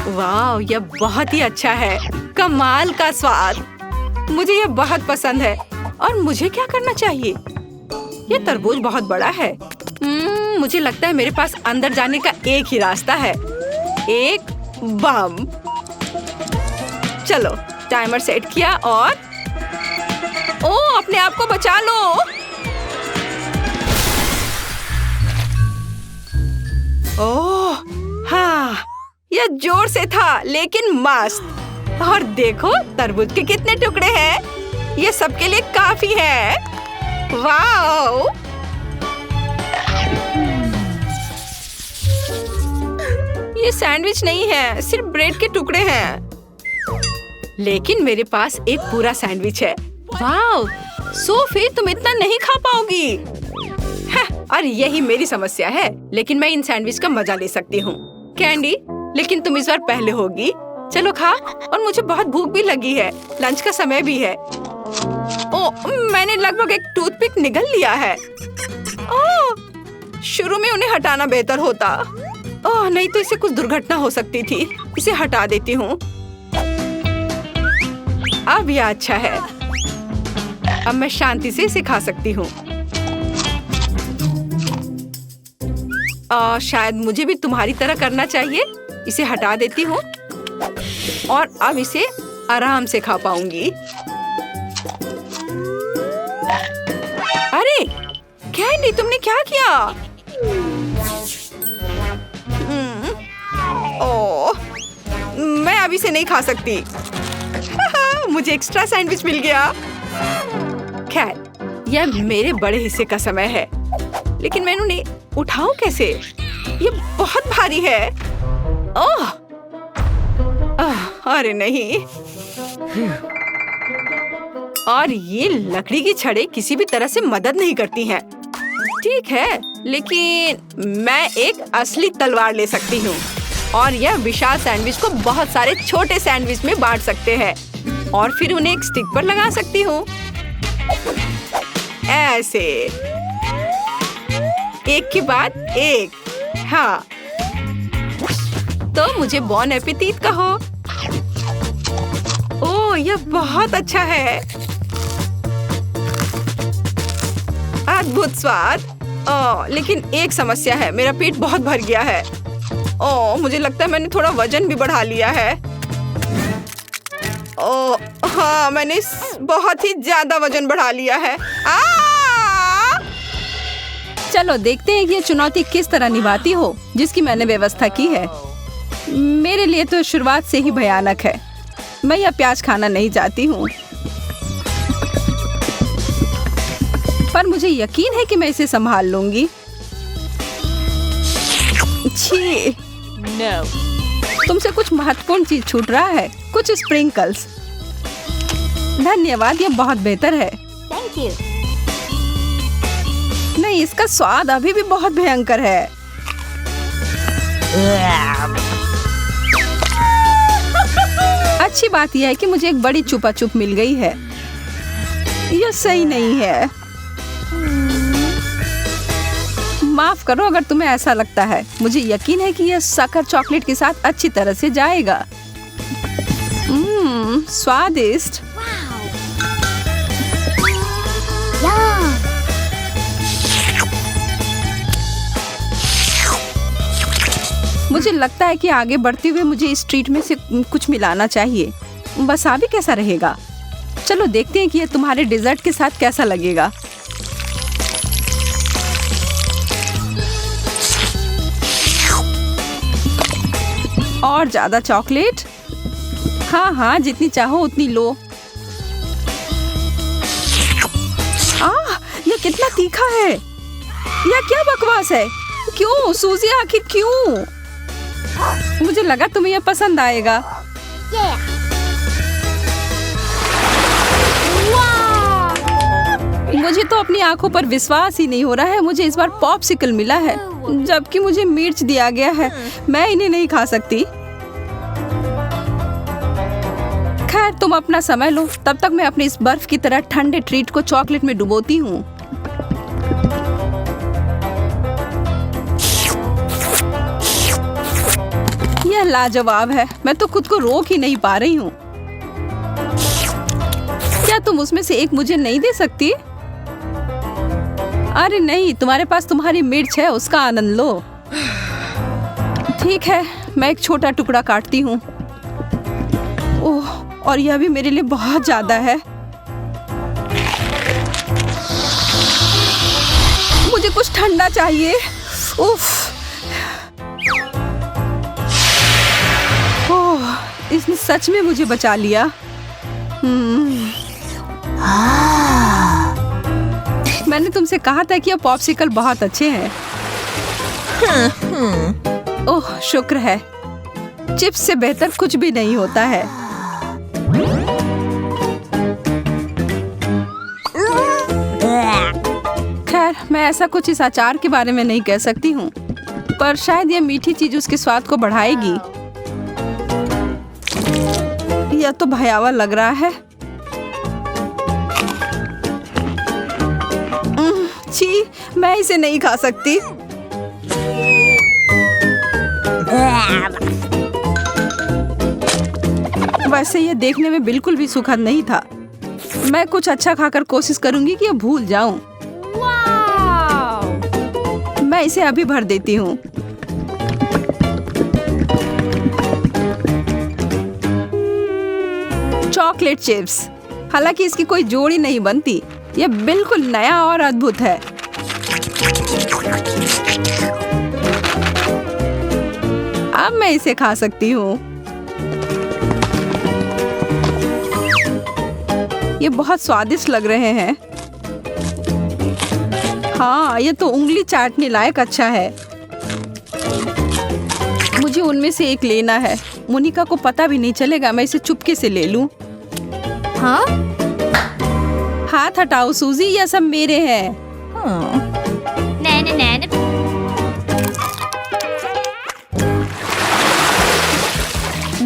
वाह, यह बहुत ही अच्छा है। कमाल का स्वाद। मुझे यह बहुत पसंद है। और मुझे क्या करना चाहिए? यह तरबूज बहुत बड़ा है। मुझे लगता है मेरे पास अंदर जाने का एक ही रास्ता है। एक बम। चलो टाइमर सेट किया और ओह, अपने आप को बचा लो। ओह हाँ, यह जोर से था लेकिन मस्त। और देखो तरबूज के कितने टुकड़े हैं। ये सबके लिए काफी है। वाओ! ये सैंडविच नहीं है, सिर्फ ब्रेड के टुकड़े हैं। लेकिन मेरे पास एक पूरा सैंडविच है। वाओ! सोफी, तुम इतना नहीं खा पाओगी। और यही मेरी समस्या है, लेकिन मैं इन सैंडविच का मजा ले सकती हूँ। कैंडी, लेकिन तुम इस बार पहले होगी। चलो खा, और मुझे बहुत भूख भी लगी है। लंच का समय भी है। ओह, मैंने लगभग एक टूथपिक निगल लिया है। ओह, शुरू में उन्हें हटाना बेहतर होता। ओह नहीं तो इससे कुछ दुर्घटना हो सकती थी। इसे हटा देती हूँ। अब यह अच्छा है। अब मैं शांति से इसे खा सकती हूँ। शायद मुझे भी तुम्हारी तरह करना चाहिए। इसे हटा देती हूँ और अब इसे आराम से खा पाऊंगी। अरे कैंडी, तुमने क्या किया? ओह, मैं अब इसे नहीं खा सकती। मुझे एक्स्ट्रा सैंडविच मिल गया। खैर, यह मेरे बड़े हिस्से का समय है, लेकिन मैं उन्हें उठाऊं कैसे? ये बहुत भारी है। ओह, अरे नहीं। और ये लकड़ी की छड़ें किसी भी तरह से मदद नहीं करती हैं। ठीक है, लेकिन मैं एक असली तलवार ले सकती हूँ और यह विशाल सैंडविच को बहुत सारे छोटे सैंडविच में बांट सकते हैं और फिर उन्हें एक स्टिक पर लगा सकती हूँ। ऐसे एक के बाद एक। हाँ, तो मुझे बॉन एपेटीट कहो। ओह, यह बहुत अच्छा है। अद्भुत स्वाद। ओह, लेकिन एक समस्या है, मेरा पेट बहुत भर गया है। ओह, मुझे लगता है मैंने थोड़ा वजन भी बढ़ा लिया है। ओह हाँ, मैंने बहुत ही ज्यादा वजन बढ़ा लिया है। चलो देखते हैं कि ये चुनौती किस तरह निभाती हो जिसकी मैंने व्यवस्था की है। मेरे लिए तो शुरुआत से ही भयानक है। मैं यह प्याज खाना नहीं चाहती हूँ, पर मुझे यकीन है कि मैं इसे संभाल लूंगी। छी, तुमसे कुछ महत्वपूर्ण चीज छूट रहा है। कुछ स्प्रिंकल्स। धन्यवाद, यह बहुत बेहतर है। Thank you. नहीं, इसका स्वाद अभी भी बहुत भयंकर है। अच्छी बात यह है कि मुझे एक बड़ी चुपा चुप मिल गई है। यह सही नहीं है। माफ करो अगर तुम्हें ऐसा लगता है। मुझे यकीन है कि यह शक्कर चॉकलेट के साथ अच्छी तरह से जाएगा। स्वादिष्ट। Yum. मुझे लगता है कि आगे बढ़ते हुए मुझे इस ट्रीट में से कुछ मिलाना चाहिए। वसाबी कैसा रहेगा? चलो देखते हैं कि यह तुम्हारे डेजर्ट के साथ कैसा लगेगा। और ज्यादा चॉकलेट। हाँ हाँ, जितनी चाहो उतनी लो। यह कितना तीखा है। यह क्या बकवास है? क्यों सूजी, आखिर क्यों? मुझे लगा तुम्हें यह पसंद आएगा। Yeah. Wow. मुझे तो अपनी आंखों पर विश्वास ही नहीं हो रहा है। मुझे इस बार पॉप्सिकल मिला है, जबकि मुझे मिर्च दिया गया है। मैं इन्हें नहीं खा सकती। खैर, तुम अपना समय लो, तब तक मैं अपने इस बर्फ की तरह ठंडे ट्रीट को चॉकलेट में डुबोती हूँ। यह लाजवाब है। मैं तो खुद को रोक ही नहीं पा रही हूँ। क्या तुम उसमें से एक मुझे नहीं दे सकती? अरे नहीं, तुम्हारे पास तुम्हारी मिर्च है, उसका आनंद लो। ठीक है, मैं एक छोटा टुकड़ा काटती हूँ। ओह, और यह भी मेरे लिए बहुत ज्यादा है। मुझे कुछ ठंडा चाहिए। उफ। ओह, इसने सच में मुझे बचा लिया। मैंने तुमसे कहा था कि ये पॉप्सिकल बहुत अच्छे हैं। ओह, शुक्र है। चिप्स से बेहतर कुछ भी नहीं होता है। खैर, मैं ऐसा कुछ इस अचार के बारे में नहीं कह सकती हूँ, पर शायद ये मीठी चीज उसके स्वाद को बढ़ाएगी। यह तो भयावह लग रहा है। छी, मैं इसे नहीं खा सकती। वैसे ये देखने में बिल्कुल भी सुखद नहीं था। मैं कुछ अच्छा खाकर कोशिश करूंगी कि ये भूल जाऊं। मैं इसे अभी भर देती हूँ। Chocolate chips. हालांकि इसकी कोई जोड़ी नहीं बनती। यह बिल्कुल नया और अद्भुत है। अब मैं इसे खा सकती हूँ। ये बहुत स्वादिष्ट लग रहे हैं। हाँ, ये तो उंगली चाटने लायक अच्छा है। मुझे उनमें से एक लेना है। मोनिका को पता भी नहीं चलेगा। मैं इसे चुपके से ले लूं। हाँ? हाथ हटाओ सूजी, ये सब मेरे हैं। नैन।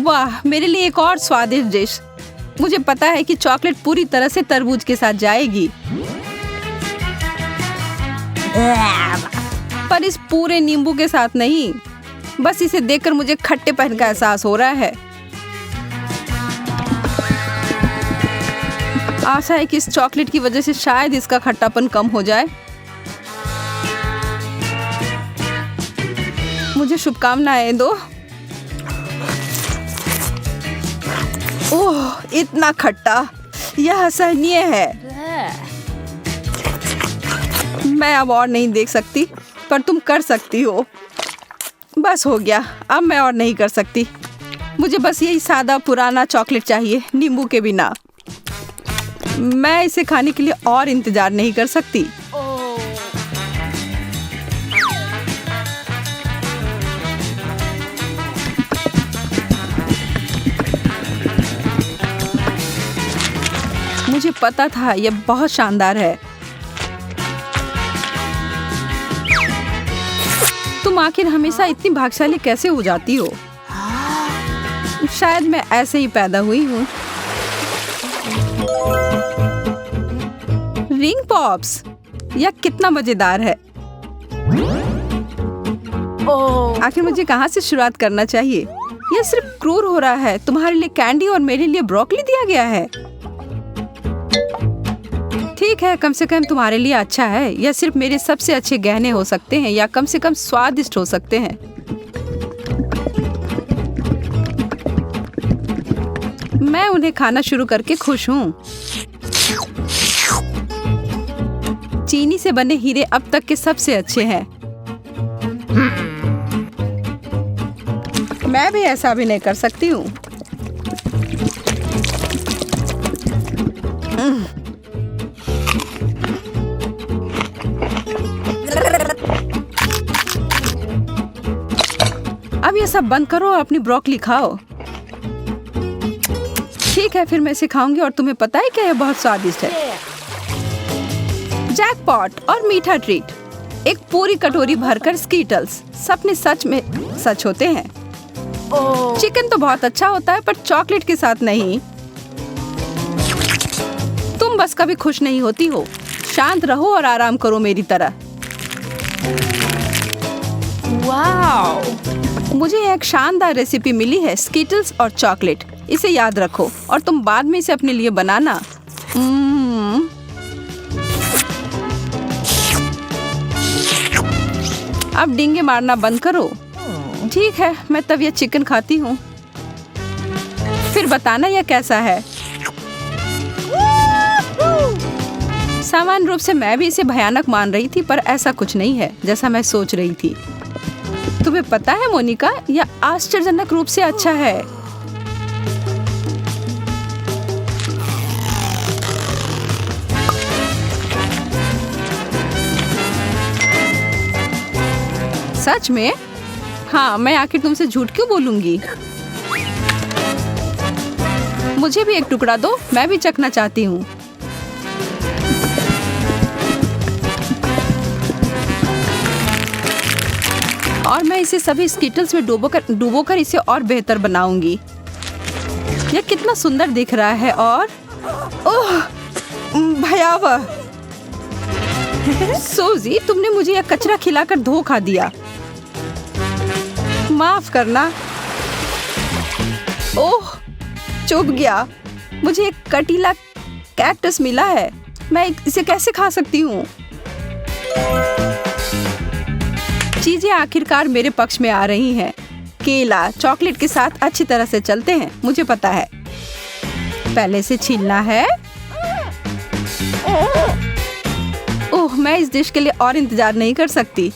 वाह, मेरे लिए एक और स्वादिष्ट डिश। मुझे पता है कि चॉकलेट पूरी तरह से तरबूज के साथ जाएगी, पर इस पूरे नींबू के साथ नहीं। बस इसे देखकर मुझे खट्टेपन का एहसास हो रहा है। आशा है कि इस चॉकलेट की वजह से शायद इसका खट्टापन कम हो जाए। मुझे शुभकामनाएं दो। ओह, इतना खट्टा, यह असहनीय है। मैं अब और नहीं देख सकती, पर तुम कर सकती हो। बस हो गया, अब मैं और नहीं कर सकती। मुझे बस यही सादा पुराना चॉकलेट चाहिए, नींबू के बिना। मैं इसे खाने के लिए और इंतजार नहीं कर सकती। मुझे पता था यह बहुत शानदार है। तुम आखिर हमेशा इतनी भाग्यशाली कैसे हो जाती हो? शायद मैं ऐसे ही पैदा हुई हूँ। रिंग पॉप्स, यह कितना मजेदार है। आखिर मुझे कहाँ से शुरुआत करना चाहिए? यह सिर्फ क्रूर हो रहा है। तुम्हारे लिए कैंडी और मेरे लिए ब्रोकली दिया गया है। ठीक है, कम से कम तुम्हारे लिए अच्छा है। यह सिर्फ मेरे सबसे अच्छे गहने हो सकते हैं, या कम से कम स्वादिष्ट हो सकते हैं। मैं उन्हें खाना शुरू करके खुश हूँ। चीनी से बने हीरे अब तक के सबसे अच्छे हैं। मैं भी ऐसा भी नहीं कर सकती हूँ। अब ये सब बंद करो और अपनी ब्रोकली खाओ। ठीक है, फिर मैं इसे खाऊंगी। और तुम्हें पता है क्या, यह बहुत स्वादिष्ट है। जैकपॉट और मीठा ट्रीट। एक पूरी कटोरी भरकर स्कीटल्स। सपने सच में सच होते हैं। चिकन तो बहुत अच्छा होता है, पर चॉकलेट के साथ नहीं। तुम बस कभी खुश नहीं होती हो। शांत रहो और आराम करो मेरी तरह। वाओ, मुझे एक शानदार रेसिपी मिली है, स्कीटल्स और चॉकलेट। इसे याद रखो और तुम बाद में इसे अपने लिए बनाना। अब डींगे मारना बंद करो। ठीक है, मैं तब यह चिकन खाती हूँ। फिर बताना यह कैसा है। सामान्य रूप से मैं भी इसे भयानक मान रही थी, पर ऐसा कुछ नहीं है जैसा मैं सोच रही थी। तुम्हें पता है मोनिका, यह आश्चर्यजनक रूप से अच्छा है। सच में? हाँ, मैं आखिर तुमसे झूठ क्यों बोलूंगी? मुझे भी एक टुकड़ा दो, मैं भी चखना चाहती हूँ। और मैं इसे सभी स्किटल्स में डुबोकर इसे और बेहतर बनाऊंगी। यह कितना सुंदर दिख रहा है और ओह भयावह। सूजी, तुमने मुझे यह कचरा खिलाकर धोखा दिया। माफ करना। ओह, चुभ गया। मुझे एक कटीला कैक्टस मिला है। मैं इसे कैसे खा सकती हूँ? चीजें आखिरकार मेरे पक्ष में आ रही हैं। केला चॉकलेट के साथ अच्छी तरह से चलते हैं, मुझे पता है। पहले से छीलना है। ओह, मैं इस डिश के लिए और इंतजार नहीं कर सकती।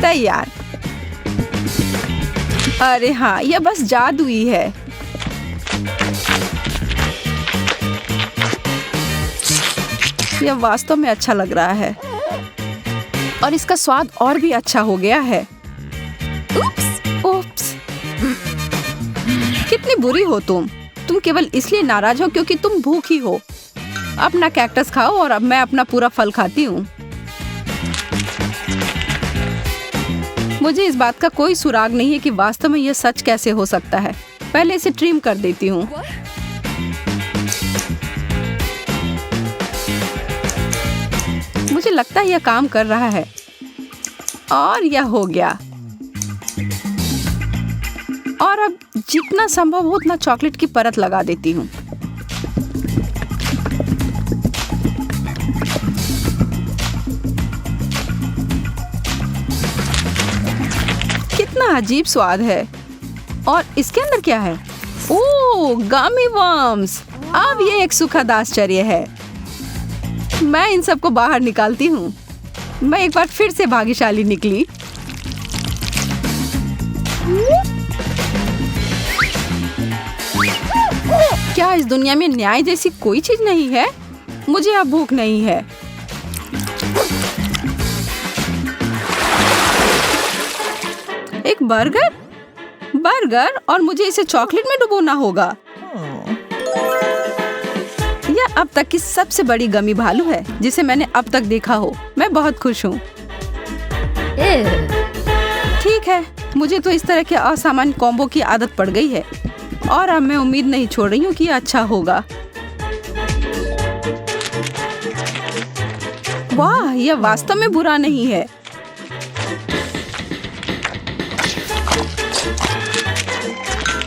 तैयार। अरे हाँ, यह बस जादुई है। यह वास्तव में अच्छा लग रहा है और इसका स्वाद और भी अच्छा हो गया है। उप्स। कितनी बुरी हो तुम केवल इसलिए नाराज हो क्योंकि तुम भूखी हो। अपना कैक्टस खाओ और अब मैं अपना पूरा फल खाती हूँ। मुझे इस बात का कोई सुराग नहीं है कि वास्तव में यह सच कैसे हो सकता है। पहले इसे ट्रिम कर देती हूँ। मुझे लगता है यह काम कर रहा है और यह हो गया। और अब जितना संभव हो उतना चॉकलेट की परत लगा देती हूँ। कितना अजीब स्वाद है। और इसके अंदर क्या है? ओह, गमी वर्म्स। अब ये एक सुखद आश्चर्य है। मैं इन सबको बाहर निकालती हूँ। मैं एक बार फिर से भाग्यशाली निकली। क्या इस दुनिया में न्याय जैसी कोई चीज नहीं है? मुझे अब भूख नहीं है। एक बर्गर और मुझे इसे चॉकलेट में डुबोना होगा। यह अब तक की सबसे बड़ी गमी भालू है जिसे मैंने अब तक देखा हो। मैं बहुत खुश हूँ। ठीक है, मुझे तो इस तरह के असामान्य कॉम्बो की आदत पड़ गई है और अब मैं उम्मीद नहीं छोड़ रही हूँ कि यह अच्छा होगा। वाह, यह वास्तव में बुरा नहीं है।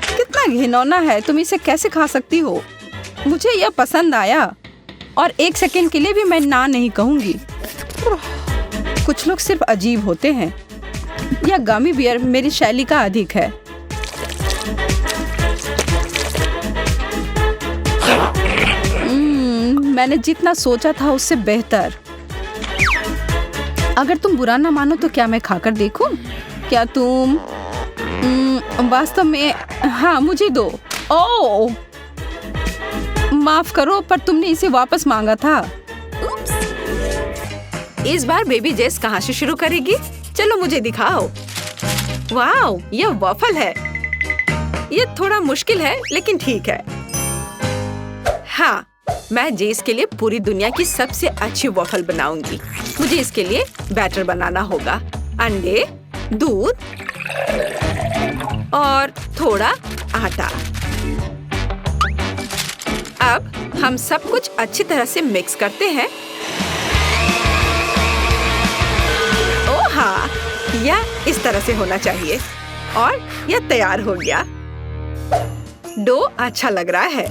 कितना घिनौना है। तुम इसे कैसे खा सकती हो? मुझे यह पसंद आया और एक सेकंड के लिए भी मैं ना नहीं कहूंगी। कुछ लोग सिर्फ अजीब होते हैं। यह गमी बियर मेरी शैली का अधिक है। मैंने जितना सोचा था उससे बेहतर। अगर तुम बुरा ना मानो तो क्या मैं खाकर देखूं? क्या तुम वास्तव में? हाँ, मुझे दो। ओह, माफ करो, पर तुमने इसे वापस मांगा था। इस बार बेबी जेस कहाँ से शुरू करेगी? चलो मुझे दिखाओ। वाओ, यह वॉफल है। यह थोड़ा मुश्किल है लेकिन ठीक है। हाँ, मैं जेस के लिए पूरी दुनिया की सबसे अच्छी वॉफल बनाऊंगी। मुझे इसके लिए बैटर बनाना होगा। अंडे, दूध और थोड़ा आटा। अब हम सब कुछ अच्छी तरह से मिक्स करते हैं। ओह हाँ, यह इस तरह से होना चाहिए और यह तैयार हो गया। डो अच्छा लग रहा है।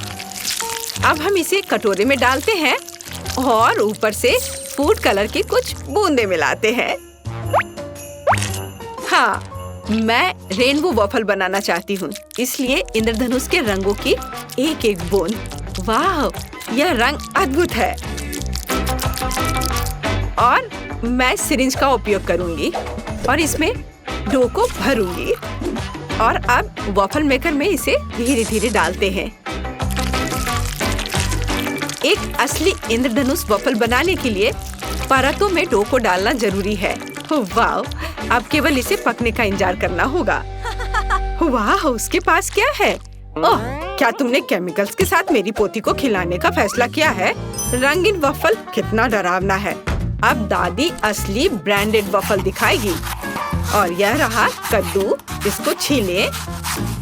अब हम इसे कटोरे में डालते हैं और ऊपर से फूड कलर की कुछ बूंदें मिलाते हैं। हाँ, मैं रेनबो वॉफल बनाना चाहती हूँ, इसलिए इंद्रधनुष के रंगों की एक एक बूंद। वाह, यह रंग अद्भुत है। और मैं सिरिंज का उपयोग करूंगी और इसमें डो को भरूंगी। और अब वॉफल मेकर में इसे धीरे धीरे डालते हैं। एक असली इंद्रधनुष वॉफल बनाने के लिए परतों में डो को डालना जरूरी है। वाह, अब केवल इसे पकने का इंतजार करना होगा। वाह, उसके पास क्या है? ओह, क्या तुमने केमिकल्स के साथ मेरी पोती को खिलाने का फैसला किया है? रंगीन वफल कितना डरावना है। अब दादी असली ब्रांडेड वफल दिखाएगी। और यह रहा कद्दू, इसको छीले,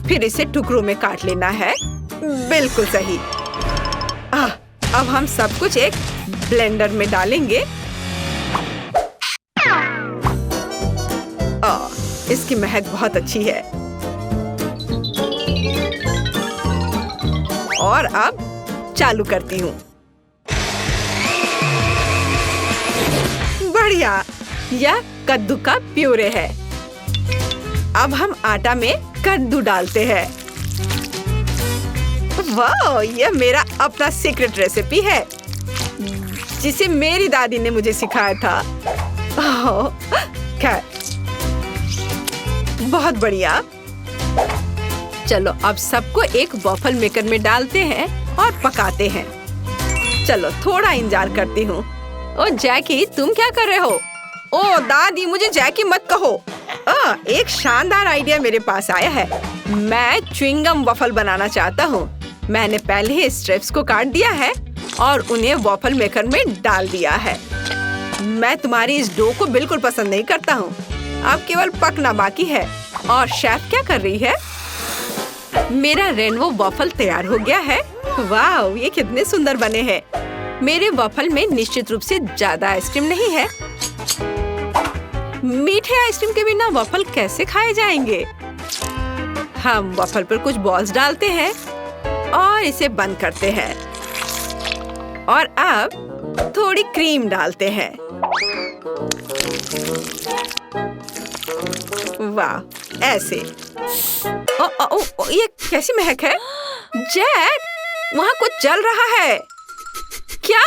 फिर इसे टुकड़ों में काट लेना है। बिल्कुल सही। अब हम सब कुछ एक ब्लेंडर में डालेंगे। इसकी महक बहुत अच्छी है। और अब चालू करती हूँ। बढ़िया, यह कद्दू का प्यूरे है। अब हम आटा में कद्दू डालते हैं। वाह, यह मेरा अपना सीक्रेट रेसिपी है जिसे मेरी दादी ने मुझे सिखाया था। खैर, बहुत बढ़िया। चलो अब सबको एक वॉफल मेकर में डालते हैं और पकाते हैं। चलो थोड़ा इंतजार करती हूँ। ओ जैकी, तुम क्या कर रहे हो? ओ दादी, मुझे जैकी मत कहो। एक शानदार आइडिया मेरे पास आया है। मैं च्युइंगम वॉफल बनाना चाहता हूँ। मैंने पहले ही स्ट्रिप्स को काट दिया है और उन्हें वॉफल मेकर में डाल दिया है। मैं तुम्हारी इस डो को बिल्कुल पसंद नहीं करता हूँ। अब केवल पकना बाकी है। और शेफ क्या कर रही है? मेरा रेनबो वॉफल तैयार हो गया है। वाह, ये कितने सुंदर बने हैं। मेरे वॉफल में निश्चित रूप से ज्यादा आइसक्रीम नहीं है। मीठे आइसक्रीम के बिना वॉफल कैसे खाए जाएंगे? हम वॉफल पर कुछ बॉल्स डालते हैं और इसे बंद करते हैं। और अब थोड़ी क्रीम डालते हैं। वाह, ऐसे। ये कैसी महक है? जैक, वहाँ कुछ जल रहा है। क्या?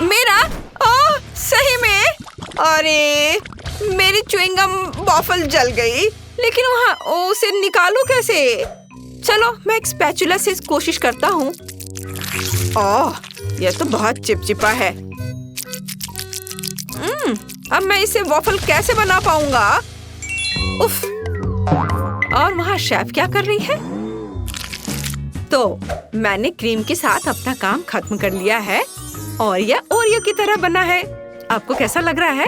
मेरा? ओह, सही में? अरे, मेरी च्युइंगम वॉफल जल गई। लेकिन वहाँ उसे निकालूं कैसे? चलो मैं एक स्पैचुला से कोशिश करता हूँ। ओह, यह तो बहुत चिपचिपा है। अब मैं इसे वॉफल कैसे बना पाऊंगा? उफ। और वहाँ शेफ क्या कर रही है? तो मैंने क्रीम के साथ अपना काम खत्म कर लिया है और यह ओरियो की तरह बना है। आपको कैसा लग रहा है?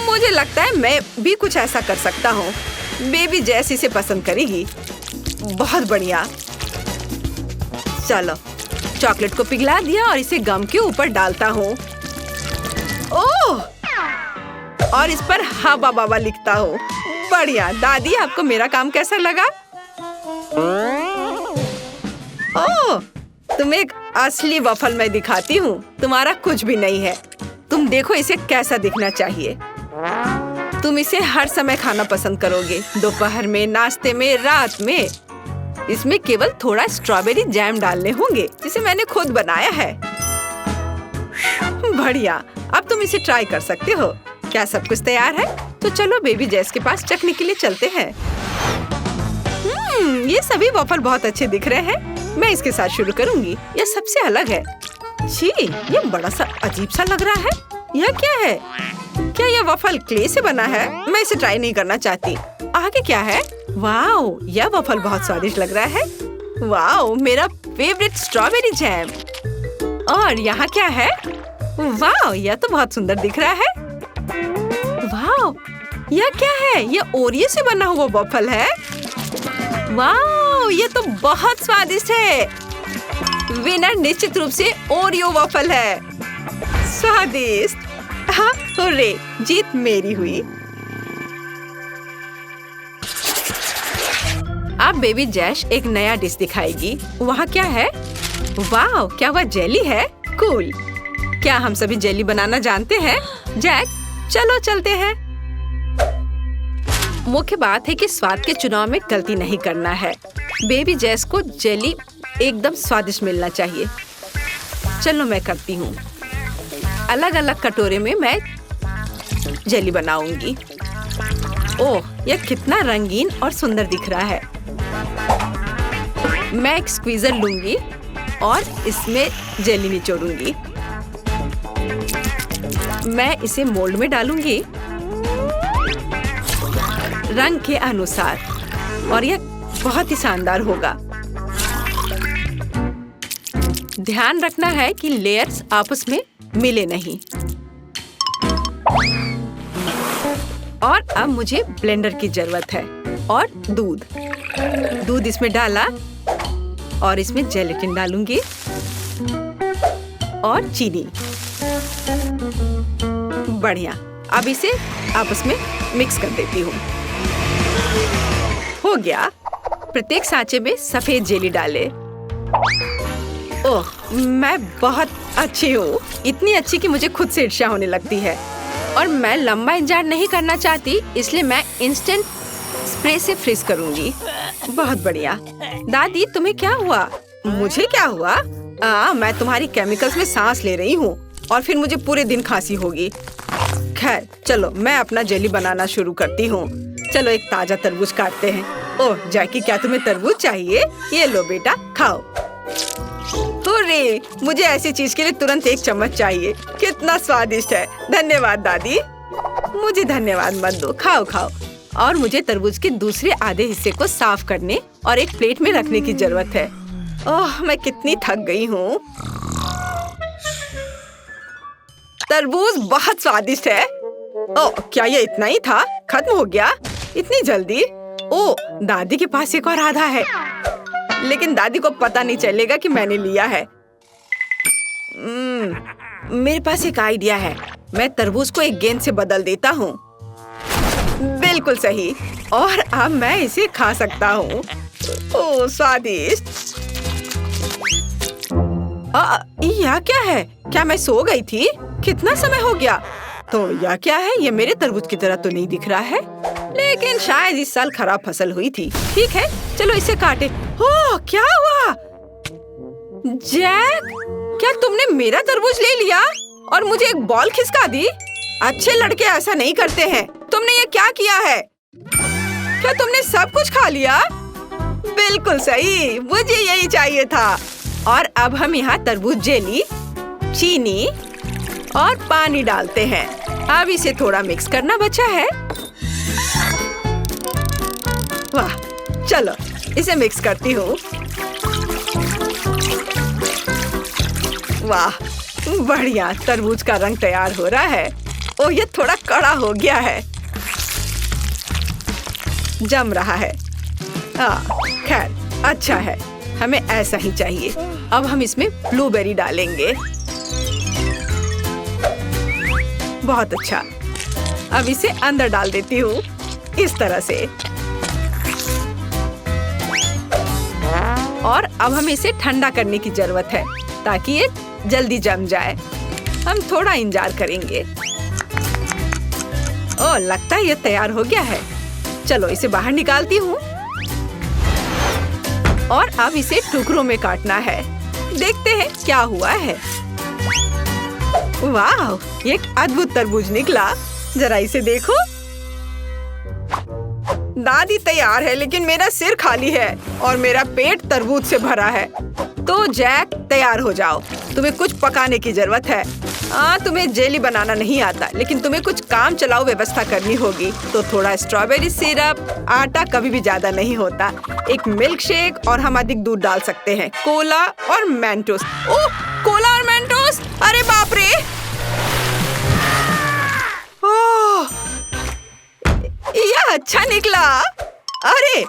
मुझे लगता है मैं भी कुछ ऐसा कर सकता हूँ। बेबी जैसी इसे पसंद करेगी। बहुत बढ़िया। चलो, चॉकलेट को पिघला दिया और इसे गम के ऊपर डालता हूँ। ओह! और इस पर हवा बाबा लिखता हूँ। बढ़िया। दादी, आपको मेरा काम कैसा लगा? ओह! तुम्हें एक असली वॉफल मैं दिखाती हूँ। तुम्हारा कुछ भी नहीं है। तुम देखो इसे कैसा दिखना चाहिए। तुम इसे हर समय खाना पसंद करोगे। दोपहर में, नाश्ते में, रात में। इसमें केवल थोड़ा स्ट्रॉबेरी जैम डालने होंगे जिसे मैंने खुद बनाया है। बढ़िया। अब तुम इसे ट्राई कर सकते हो। क्या सब कुछ तैयार है? तो चलो बेबी जैस के पास चखने के लिए चलते हैं। ये सभी वॉफल बहुत अच्छे दिख रहे हैं। मैं इसके साथ शुरू करूंगी। यह सबसे अलग है। छी, ये बड़ा सा अजीब सा लग रहा है। यह क्या है? क्या यह वॉफल क्ले से बना है? मैं इसे ट्राई नहीं करना चाहती। आगे क्या है? वाओ, यह वॉफल बहुत स्वादिष्ट लग रहा है। वाओ, मेरा फेवरेट स्ट्रॉबेरी जैम। और यहाँ क्या है? वाओ, यह तो बहुत सुंदर दिख रहा है। वाओ, यह क्या है? यह ओरियो से बना हुआ वॉफल है। वाओ, यह तो बहुत स्वादिष्ट है। विनर निश्चित रूप से ओरियो वॉफल है। स्वादिष्ट। हाँ, हुर्रे, जीत मेरी हुई। अब बेबी जैश एक नया डिश दिखाएगी। वहाँ क्या है? वाओ, क्या वह जेली है? कूल। क्या हम सभी जेली बनाना जानते हैं? जैक, चलो चलते हैं। मुख्य बात है कि स्वाद के चुनाव में गलती नहीं करना है। बेबी जैस को जेली एकदम स्वादिष्ट मिलना चाहिए। चलो मैं करती हूँ। अलग अलग कटोरे में मैं जेली बनाऊंगी। ओह, यह कितना रंगीन और सुंदर दिख रहा है। मैं एक स्क्वीजर लूंगी और इसमें जेली निचोड़ूंगी। मैं इसे मोल्ड में डालूंगी रंग के अनुसार, और यह बहुत ही शानदार होगा। ध्यान रखना है कि लेयर्स आपस में मिले नहीं। और अब मुझे ब्लेंडर की जरूरत है और दूध इसमें डाला और इसमें जेलेटिन डालूंगी और चीनी। बढ़िया, अब इसे आपस में मिक्स कर देती हूँ। हो गया। प्रत्येक सांचे में सफेद जेली डाले। ओह, मैं बहुत अच्छी हूँ, इतनी अच्छी कि मुझे खुद से ईर्ष्या होने लगती है। और मैं लंबा इंतजार नहीं करना चाहती, इसलिए मैं इंस्टेंट स्प्रे से फ्रीज करूंगी। बहुत बढ़िया। दादी, तुम्हें क्या हुआ? मुझे क्या हुआ? मैं तुम्हारी केमिकल्स में सांस ले रही हूँ और फिर मुझे पूरे दिन खांसी होगी। खैर, चलो मैं अपना जेली बनाना शुरू करती हूँ। चलो एक ताजा तरबूज काटते हैं। ओह जैकी, क्या तुम्हें तरबूज चाहिए? ये लो बेटा, खाओ। हुर्रे, मुझे ऐसी चीज के लिए तुरंत एक चम्मच चाहिए। कितना स्वादिष्ट है। धन्यवाद दादी। मुझे धन्यवाद मत दो, खाओ खाओ। और मुझे तरबूज के दूसरे आधे हिस्से को साफ करने और एक प्लेट में रखने की जरूरत है। ओह, मैं कितनी थक गई हूँ। तरबूज बहुत स्वादिष्ट है। ओह, क्या ये इतना ही था? खत्म हो गया इतनी जल्दी? ओह, दादी के पास एक और आधा है, लेकिन दादी को पता नहीं चलेगा कि मैंने लिया है। मेरे पास एक आइडिया है। मैं तरबूज को एक गेंद से बदल देता हूँ। बिल्कुल सही। और अब मैं इसे खा सकता हूँ। ओह स्वादिष्ट। यह क्या है? क्या मैं सो गई थी? कितना समय हो गया? तो यह क्या है? ये मेरे तरबूज की तरह तो नहीं दिख रहा है, लेकिन शायद इस साल खराब फसल हुई थी। ठीक है, चलो इसे काटे। ओह, क्या हुआ? जैक, क्या तुमने मेरा तरबूज ले लिया और मुझे एक बॉल खिसका दी? अच्छे लड़के ऐसा नहीं करते हैं। तुमने ये क्या किया है? क्या तुमने सब कुछ खा लिया? बिल्कुल सही, मुझे यही चाहिए था। और अब हम यहाँ तरबूज जेली, चीनी और पानी डालते हैं। अब इसे थोड़ा मिक्स करना बचा है। वाह, चलो इसे मिक्स करती हूँ। वाह, बढ़िया। तरबूज का रंग तैयार हो रहा है। ओह, ये थोड़ा कड़ा हो गया है। जम रहा है। खैर, अच्छा है, हमें ऐसा ही चाहिए। अब हम इसमें ब्लूबेरी डालेंगे। बहुत अच्छा। अब इसे अंदर डाल देती हूँ, इस तरह से। और अब हमें इसे ठंडा करने की जरूरत है ताकि ये जल्दी जम जाए। हम थोड़ा इंतजार करेंगे। ओह, लगता है ये तैयार हो गया है। चलो इसे बाहर निकालती हूँ और अब इसे टुकड़ों में काटना है। देखते हैं क्या हुआ है। वाह, ये एक अद्भुत तरबूज निकला। जरा इसे देखो। दादी तैयार है, लेकिन मेरा सिर खाली है और मेरा पेट तरबूज से भरा है। तो जैक, तैयार हो जाओ। तुम्हें कुछ पकाने की जरूरत है। तुम्हें जेली बनाना नहीं आता, लेकिन तुम्हें कुछ काम चलाओ व्यवस्था करनी होगी। तो थोड़ा स्ट्रॉबेरी सिरप, आटा कभी भी ज्यादा नहीं होता, एक मिल्क शेक और हम अधिक दूध डाल सकते हैं, कोला और मेंटोस। ओह, कोला और मेंटोस! अरे बाप रे! ओह, यह अच्छा निकला। अरे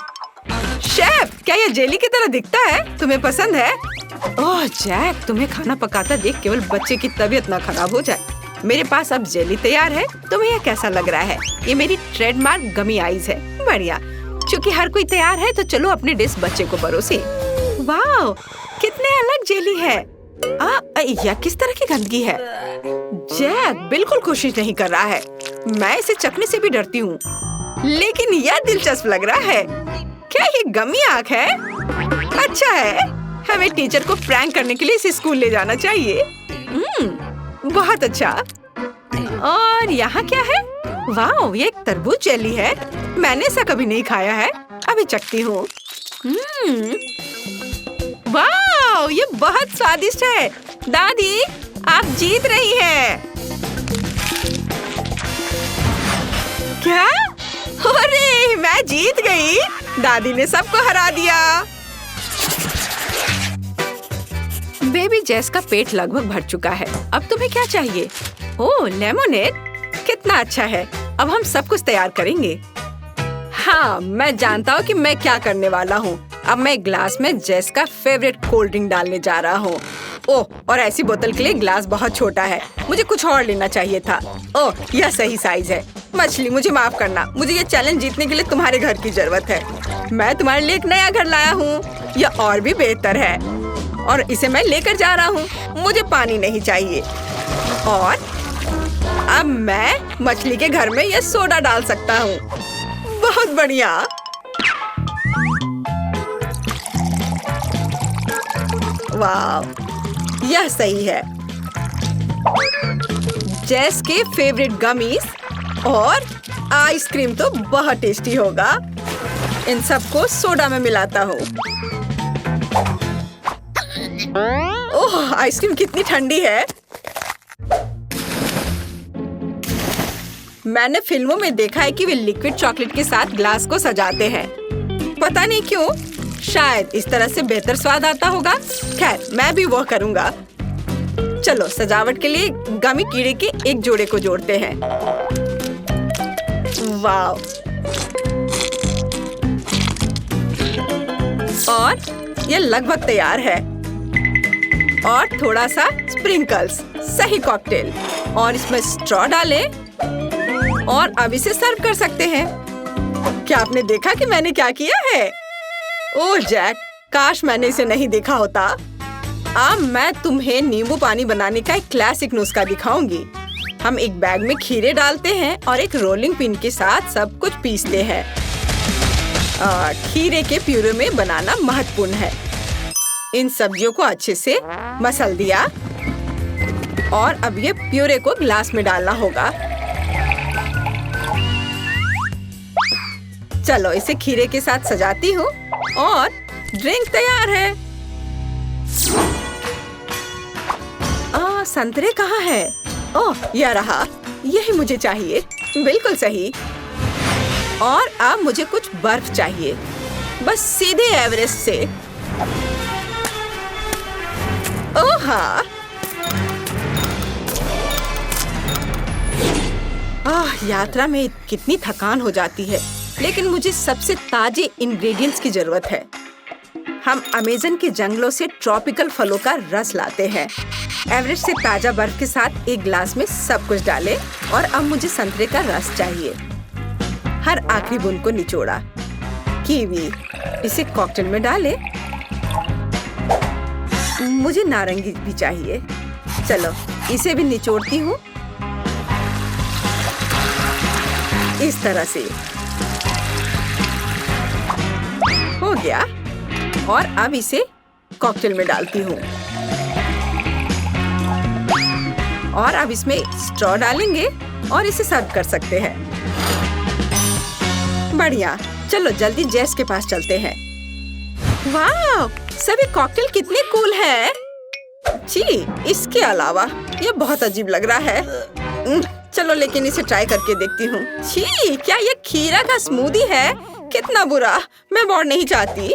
शेफ, क्या यह जेली की तरह दिखता है? तुम्हें पसंद है? ओह जैक, तुम्हें खाना पकाता देख केवल बच्चे की तबीयत ना खराब हो जाए। मेरे पास अब जेली तैयार है। तुम्हें यह कैसा लग रहा है? ये मेरी ट्रेडमार्क गमी आइज है। बढ़िया। क्योंकि हर कोई तैयार है, तो चलो अपने डिश बच्चे को परोसे। वाह, कितने अलग जेली है। यह किस तरह की गंदगी है? जैक बिल्कुल कोशिश नहीं कर रहा है। मैं इसे चखने से भी डरती हूँ, लेकिन यह दिलचस्प लग रहा है। क्या ये गमी आँख है? अच्छा है, हमें टीचर को प्रैंक करने के लिए इसे स्कूल ले जाना चाहिए। बहुत अच्छा। और यहाँ क्या है? वाह, ये एक तरबूज जेली है। मैंने ऐसा कभी नहीं खाया है। अभी चखती हूँ। वाह, ये बहुत स्वादिष्ट है। दादी, आप जीत रही हैं। क्या? अरे मैं जीत गई। दादी ने सबको हरा दिया। बेबी जेस का पेट लगभग भर चुका है। अब तुम्हें क्या चाहिए? ओह, लेमोनेड, कितना अच्छा है। अब हम सब कुछ तैयार करेंगे। हाँ, मैं जानता हूँ कि मैं क्या करने वाला हूँ। अब मैं एक ग्लास में जेस का फेवरेट कोल्ड ड्रिंक डालने जा रहा हूँ। ओह, और ऐसी बोतल के लिए ग्लास बहुत छोटा है। मुझे कुछ और लेना चाहिए था। ओह, यह सही साइज है। मछली, मुझे माफ करना। मुझे ये चैलेंज जीतने के लिए तुम्हारे घर की जरूरत है। मैं तुम्हारे लिए एक नया घर लाया हूँ। यह और भी बेहतर है और इसे मैं लेकर जा रहा हूँ। मुझे पानी नहीं चाहिए। और अब मैं मछली के घर में यह सोडा डाल सकता हूँ। बहुत बढ़िया। वाह, यह सही है। जेस के फेवरेट गमीज और आइसक्रीम तो बहुत टेस्टी होगा। इन सबको सोडा में मिलाता हूँ। ओह, आइसक्रीम कितनी ठंडी है। मैंने फिल्मों में देखा है कि वे लिक्विड चॉकलेट के साथ ग्लास को सजाते हैं। पता नहीं क्यों, शायद इस तरह से बेहतर स्वाद आता होगा। खैर, मैं भी वो करूँगा। चलो, सजावट के लिए गमी कीड़े के एक जोड़े को जोड़ते हैं। वाव! और ये लगभग तैयार है। और थोड़ा सा स्प्रिंकल्स, सही कॉकटेल। और इसमें स्ट्रॉ डालें और अब इसे सर्व कर सकते हैं। क्या आपने देखा कि मैंने क्या किया है? ओह जैक, काश मैंने इसे नहीं देखा होता। अब मैं तुम्हें नींबू पानी बनाने का एक क्लासिक नुस्खा दिखाऊंगी। हम एक बैग में खीरे डालते हैं और एक रोलिंग पिन के साथ सब कुछ पीसते हैं। खीरे के प्यूरे में बनाना महत्वपूर्ण है। इन सब्जियों को अच्छे से मसल दिया और अब ये प्यूरे को ग्लास में डालना होगा। चलो, इसे खीरे के साथ सजाती हूँ और ड्रिंक तैयार है। संतरे कहाँ है? ओह, यह रहा। यही मुझे चाहिए। बिल्कुल सही। और अब मुझे कुछ बर्फ चाहिए, बस सीधे एवरेस्ट से। ओह हाँ। यात्रा में कितनी थकान हो जाती है, लेकिन मुझे सबसे ताजे इंग्रेडिएंट्स की जरूरत है। हम अमेज़न के जंगलों से ट्रॉपिकल फलों का रस लाते हैं। एवरेस्ट से ताजा बर्फ के साथ एक ग्लास में सब कुछ डालें और अब मुझे संतरे का रस चाहिए। हर आखिरी बूंद को निचोड़ा। कीवी, इसे कॉकटेल में डालें। मुझे नारंगी भी चाहिए। चलो, इसे भी निचोड़ती हूँ इस तरह से। हो गया। और अब इसे कॉकटेल में डालती हूँ और अब इसमें स्ट्रॉ डालेंगे और इसे सर्व कर सकते हैं। बढ़िया। चलो जल्दी जेस के पास चलते हैं। वाह, सभी कॉकटेल कितने कूल है। जी, इसके अलावा ये बहुत अजीब लग रहा है। चलो, लेकिन इसे ट्राई करके देखती हूँ। छी, क्या ये खीरा का स्मूदी है? कितना बुरा, मैं और नहीं चाहती।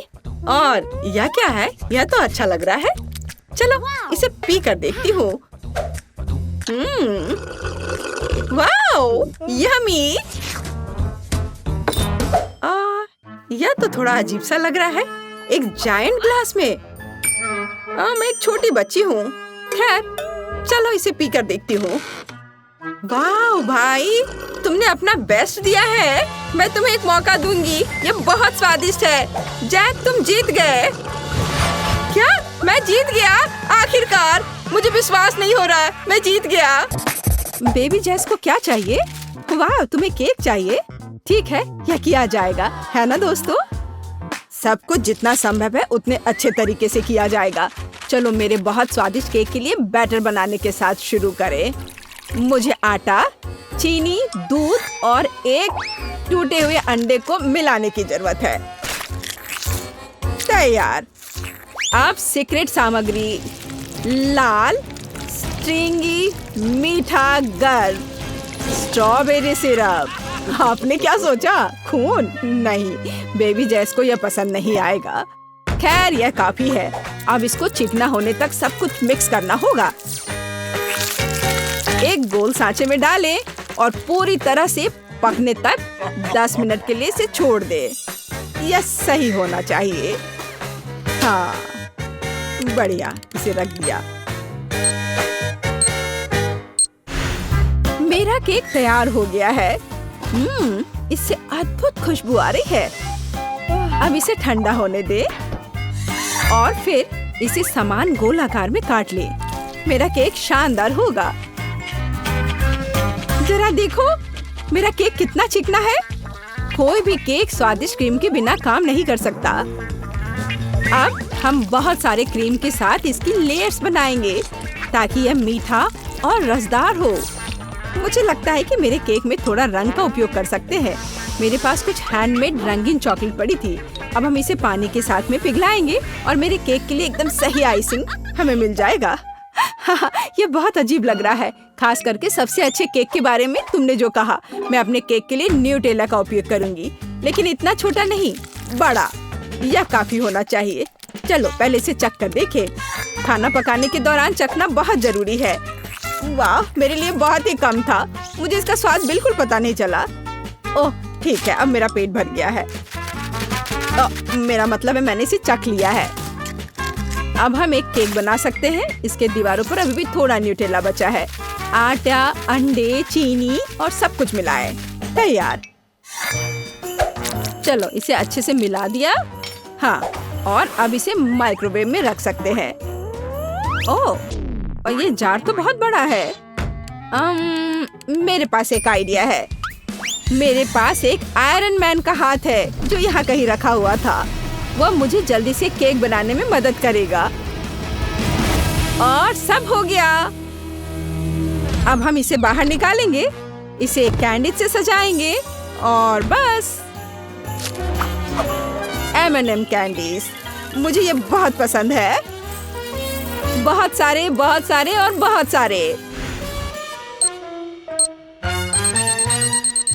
और यह क्या है? यह तो अच्छा लग रहा है। चलो, इसे पी कर देखती हूँ। Wow, yummy. यह तो थोड़ा अजीब सा लग रहा है। एक जायंट ग्लास में। मैं एक छोटी बच्ची हूँ। खैर, चलो इसे पी कर देखती हूँ। वाह भाई, तुमने अपना बेस्ट दिया है। मैं तुम्हें एक मौका दूंगी। ये बहुत स्वादिष्ट है। जैक, तुम जीत गए। क्या? मैं जीत गया? आखिरकार, मुझे विश्वास नहीं हो रहा। मैं जीत गया। बेबी जेस को क्या चाहिए? वाह, तुम्हें केक चाहिए? ठीक है, यह किया जाएगा, है ना दोस्तों? सब कुछ जितना संभव है उतने अच्छे तरीके से किया जाएगा। चलो, मेरे बहुत स्वादिष्ट केक के लिए बैटर बनाने के साथ शुरू करें। मुझे आटा, चीनी, दूध और एक टूटे हुए अंडे को मिलाने की जरूरत है। तैयार। अब सीक्रेट सामग्री: लाल, स्ट्रिंगी, मीठा गर्व, स्ट्रॉबेरी सिरप, आपने क्या सोचा? खून? नहीं, बेबी जेस को यह पसंद नहीं आएगा। खैर यह काफी है। अब इसको चिकना होने तक सब कुछ मिक्स करना होगा। एक गोल सांचे में डालें और पूरी तरह से पकने तक 10 मिनट के लिए इसे छोड़ दे। यह सही होना चाहिए। हाँ, बढ़िया, इसे रख दिया। मेरा केक तैयार हो गया है। इससे अद्भुत खुशबू आ रही है। अब इसे ठंडा होने दे और फिर इसे समान गोल आकार में काट ले। मेरा केक शानदार होगा। जरा देखो मेरा केक कितना चिकना है। कोई भी केक स्वादिष्ट क्रीम के बिना काम नहीं कर सकता। अब हम बहुत सारे क्रीम के साथ इसकी लेयर्स बनाएंगे ताकि यह मीठा और रसदार हो। मुझे लगता है कि मेरे केक में थोड़ा रंग का उपयोग कर सकते हैं। मेरे पास कुछ हैंडमेड रंगीन चॉकलेट पड़ी थी। अब हम इसे पानी के साथ में पिघलाएंगे और मेरे केक के लिए एकदम सही आइसिंग हमें मिल जाएगा। ये बहुत अजीब लग रहा है, खास करके सबसे अच्छे केक के बारे में तुमने जो कहा। मैं अपने केक के लिए न्यूटेला का उपयोग करूंगी, लेकिन इतना छोटा नहीं, बड़ा। यह काफी होना चाहिए। चलो पहले इसे चख कर देखें। खाना पकाने के दौरान चखना बहुत जरूरी है। वाह, मेरे लिए बहुत ही कम था। मुझे इसका स्वाद बिल्कुल पता नहीं चला। ओह ठीक है, अब मेरा पेट भर गया है। मेरा मतलब है मैंने इसे चख लिया है। अब हम एक केक बना सकते हैं। इसके दीवारों पर अभी भी थोड़ा न्यूटेला बचा है। आटा, अंडे, चीनी और सब कुछ मिलाएं। तैयार। चलो इसे अच्छे से मिला दिया। हाँ, और अब इसे माइक्रोवेव में रख सकते हैं। ओह, और ये जार तो बहुत बड़ा है। मेरे पास एक आइडिया है। मेरे पास एक आयरन मैन का हाथ है जो यहाँ कहीं रखा हुआ था। वह मुझे जल्दी से केक बनाने में मदद करेगा। और सब हो गया। अब हम इसे बाहर निकालेंगे, इसे कैंडी से सजाएंगे और बस। M&M कैंडीज, मुझे ये बहुत पसंद है। बहुत सारे, बहुत सारे और बहुत सारे।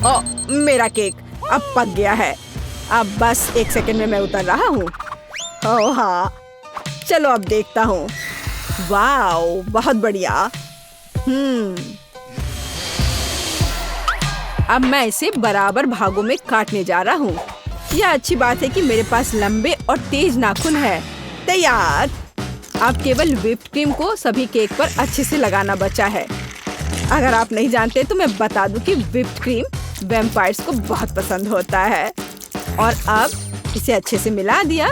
ओ, मेरा केक अब पक गया है। अब बस 1 सेकंड में मैं उतर रहा हूँ। ओह हाँ, चलो अब देखता हूँ। वाओ, बहुत बढ़िया। अब मैं इसे बराबर भागों में काटने जा रहा हूँ। यह अच्छी बात है कि मेरे पास लंबे और तेज नाखून है। तैयार। अब केवल व्हिप्ड क्रीम को सभी केक पर अच्छे से लगाना बचा है। अगर आप नहीं जानते तो मैं बता दूं कि व्हिप्ड क्रीम वैम्पायर्स को बहुत पसंद होता है। और अब इसे अच्छे से मिला दिया।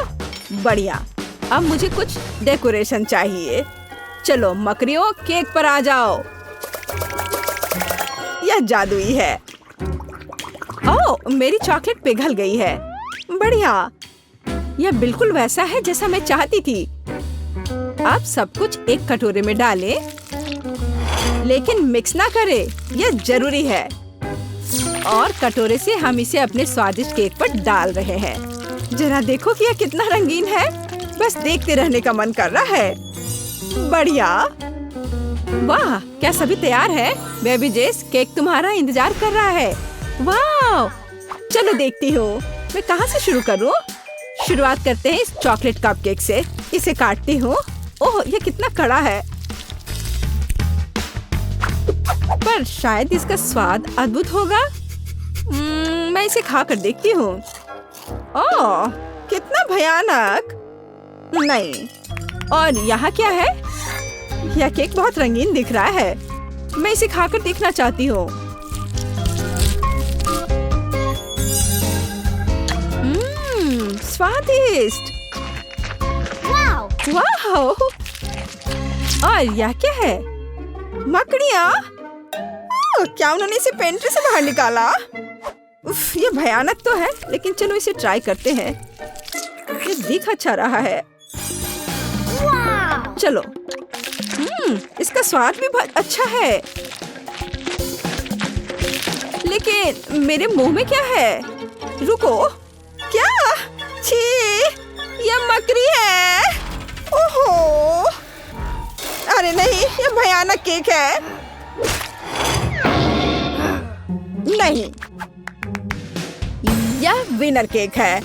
बढ़िया। अब मुझे कुछ डेकोरेशन चाहिए। चलो मकड़ियों, केक पर आ जाओ। यह जादुई है। ओह, मेरी चॉकलेट पिघल गई है। बढ़िया, यह बिल्कुल वैसा है जैसा मैं चाहती थी। अब सब कुछ एक कटोरे में डालें, लेकिन मिक्स ना करें, यह जरूरी है। और कटोरे से हम इसे अपने स्वादिष्ट केक पर डाल रहे हैं। जरा देखो कि यह कितना रंगीन है। बस देखते रहने का मन कर रहा है। बढ़िया। वाह, क्या सभी तैयार है? बेबी जेस, केक तुम्हारा इंतजार कर रहा है। वाह, चलो देखती हूँ मैं कहाँ से शुरू करूँ। शुरुआत करते हैं इस चॉकलेट कपकेक से। इसे काटती हूँ। ओह, यह कितना कड़ा है, पर शायद इसका स्वाद अद्भुत होगा। मैं इसे खा कर देखती हूँ। ओह, कितना भयानक। नहीं। और यहाँ क्या है? यह केक बहुत रंगीन दिख रहा है। मैं इसे खाकर देखना चाहती हूँ। स्वादिष्ट। वाह! और यह क्या है? मकड़ियाँ? क्या उन्होंने इसे पेंट्री से बाहर निकाला? उफ, ये भयानक तो है, लेकिन चलो इसे ट्राई करते हैं। ये दिख अच्छा रहा है। चलो। इसका स्वाद भी बहुत अच्छा है। लेकिन मेरे मुंह में क्या है? रुको, क्या? छी, यह मकड़ी है। ओहो! अरे नहीं, यह भयानक केक है। नहीं, यह विनर केक है।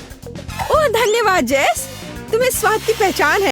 ओह धन्यवाद जेस, तुम्हें स्वाद की पहचान है।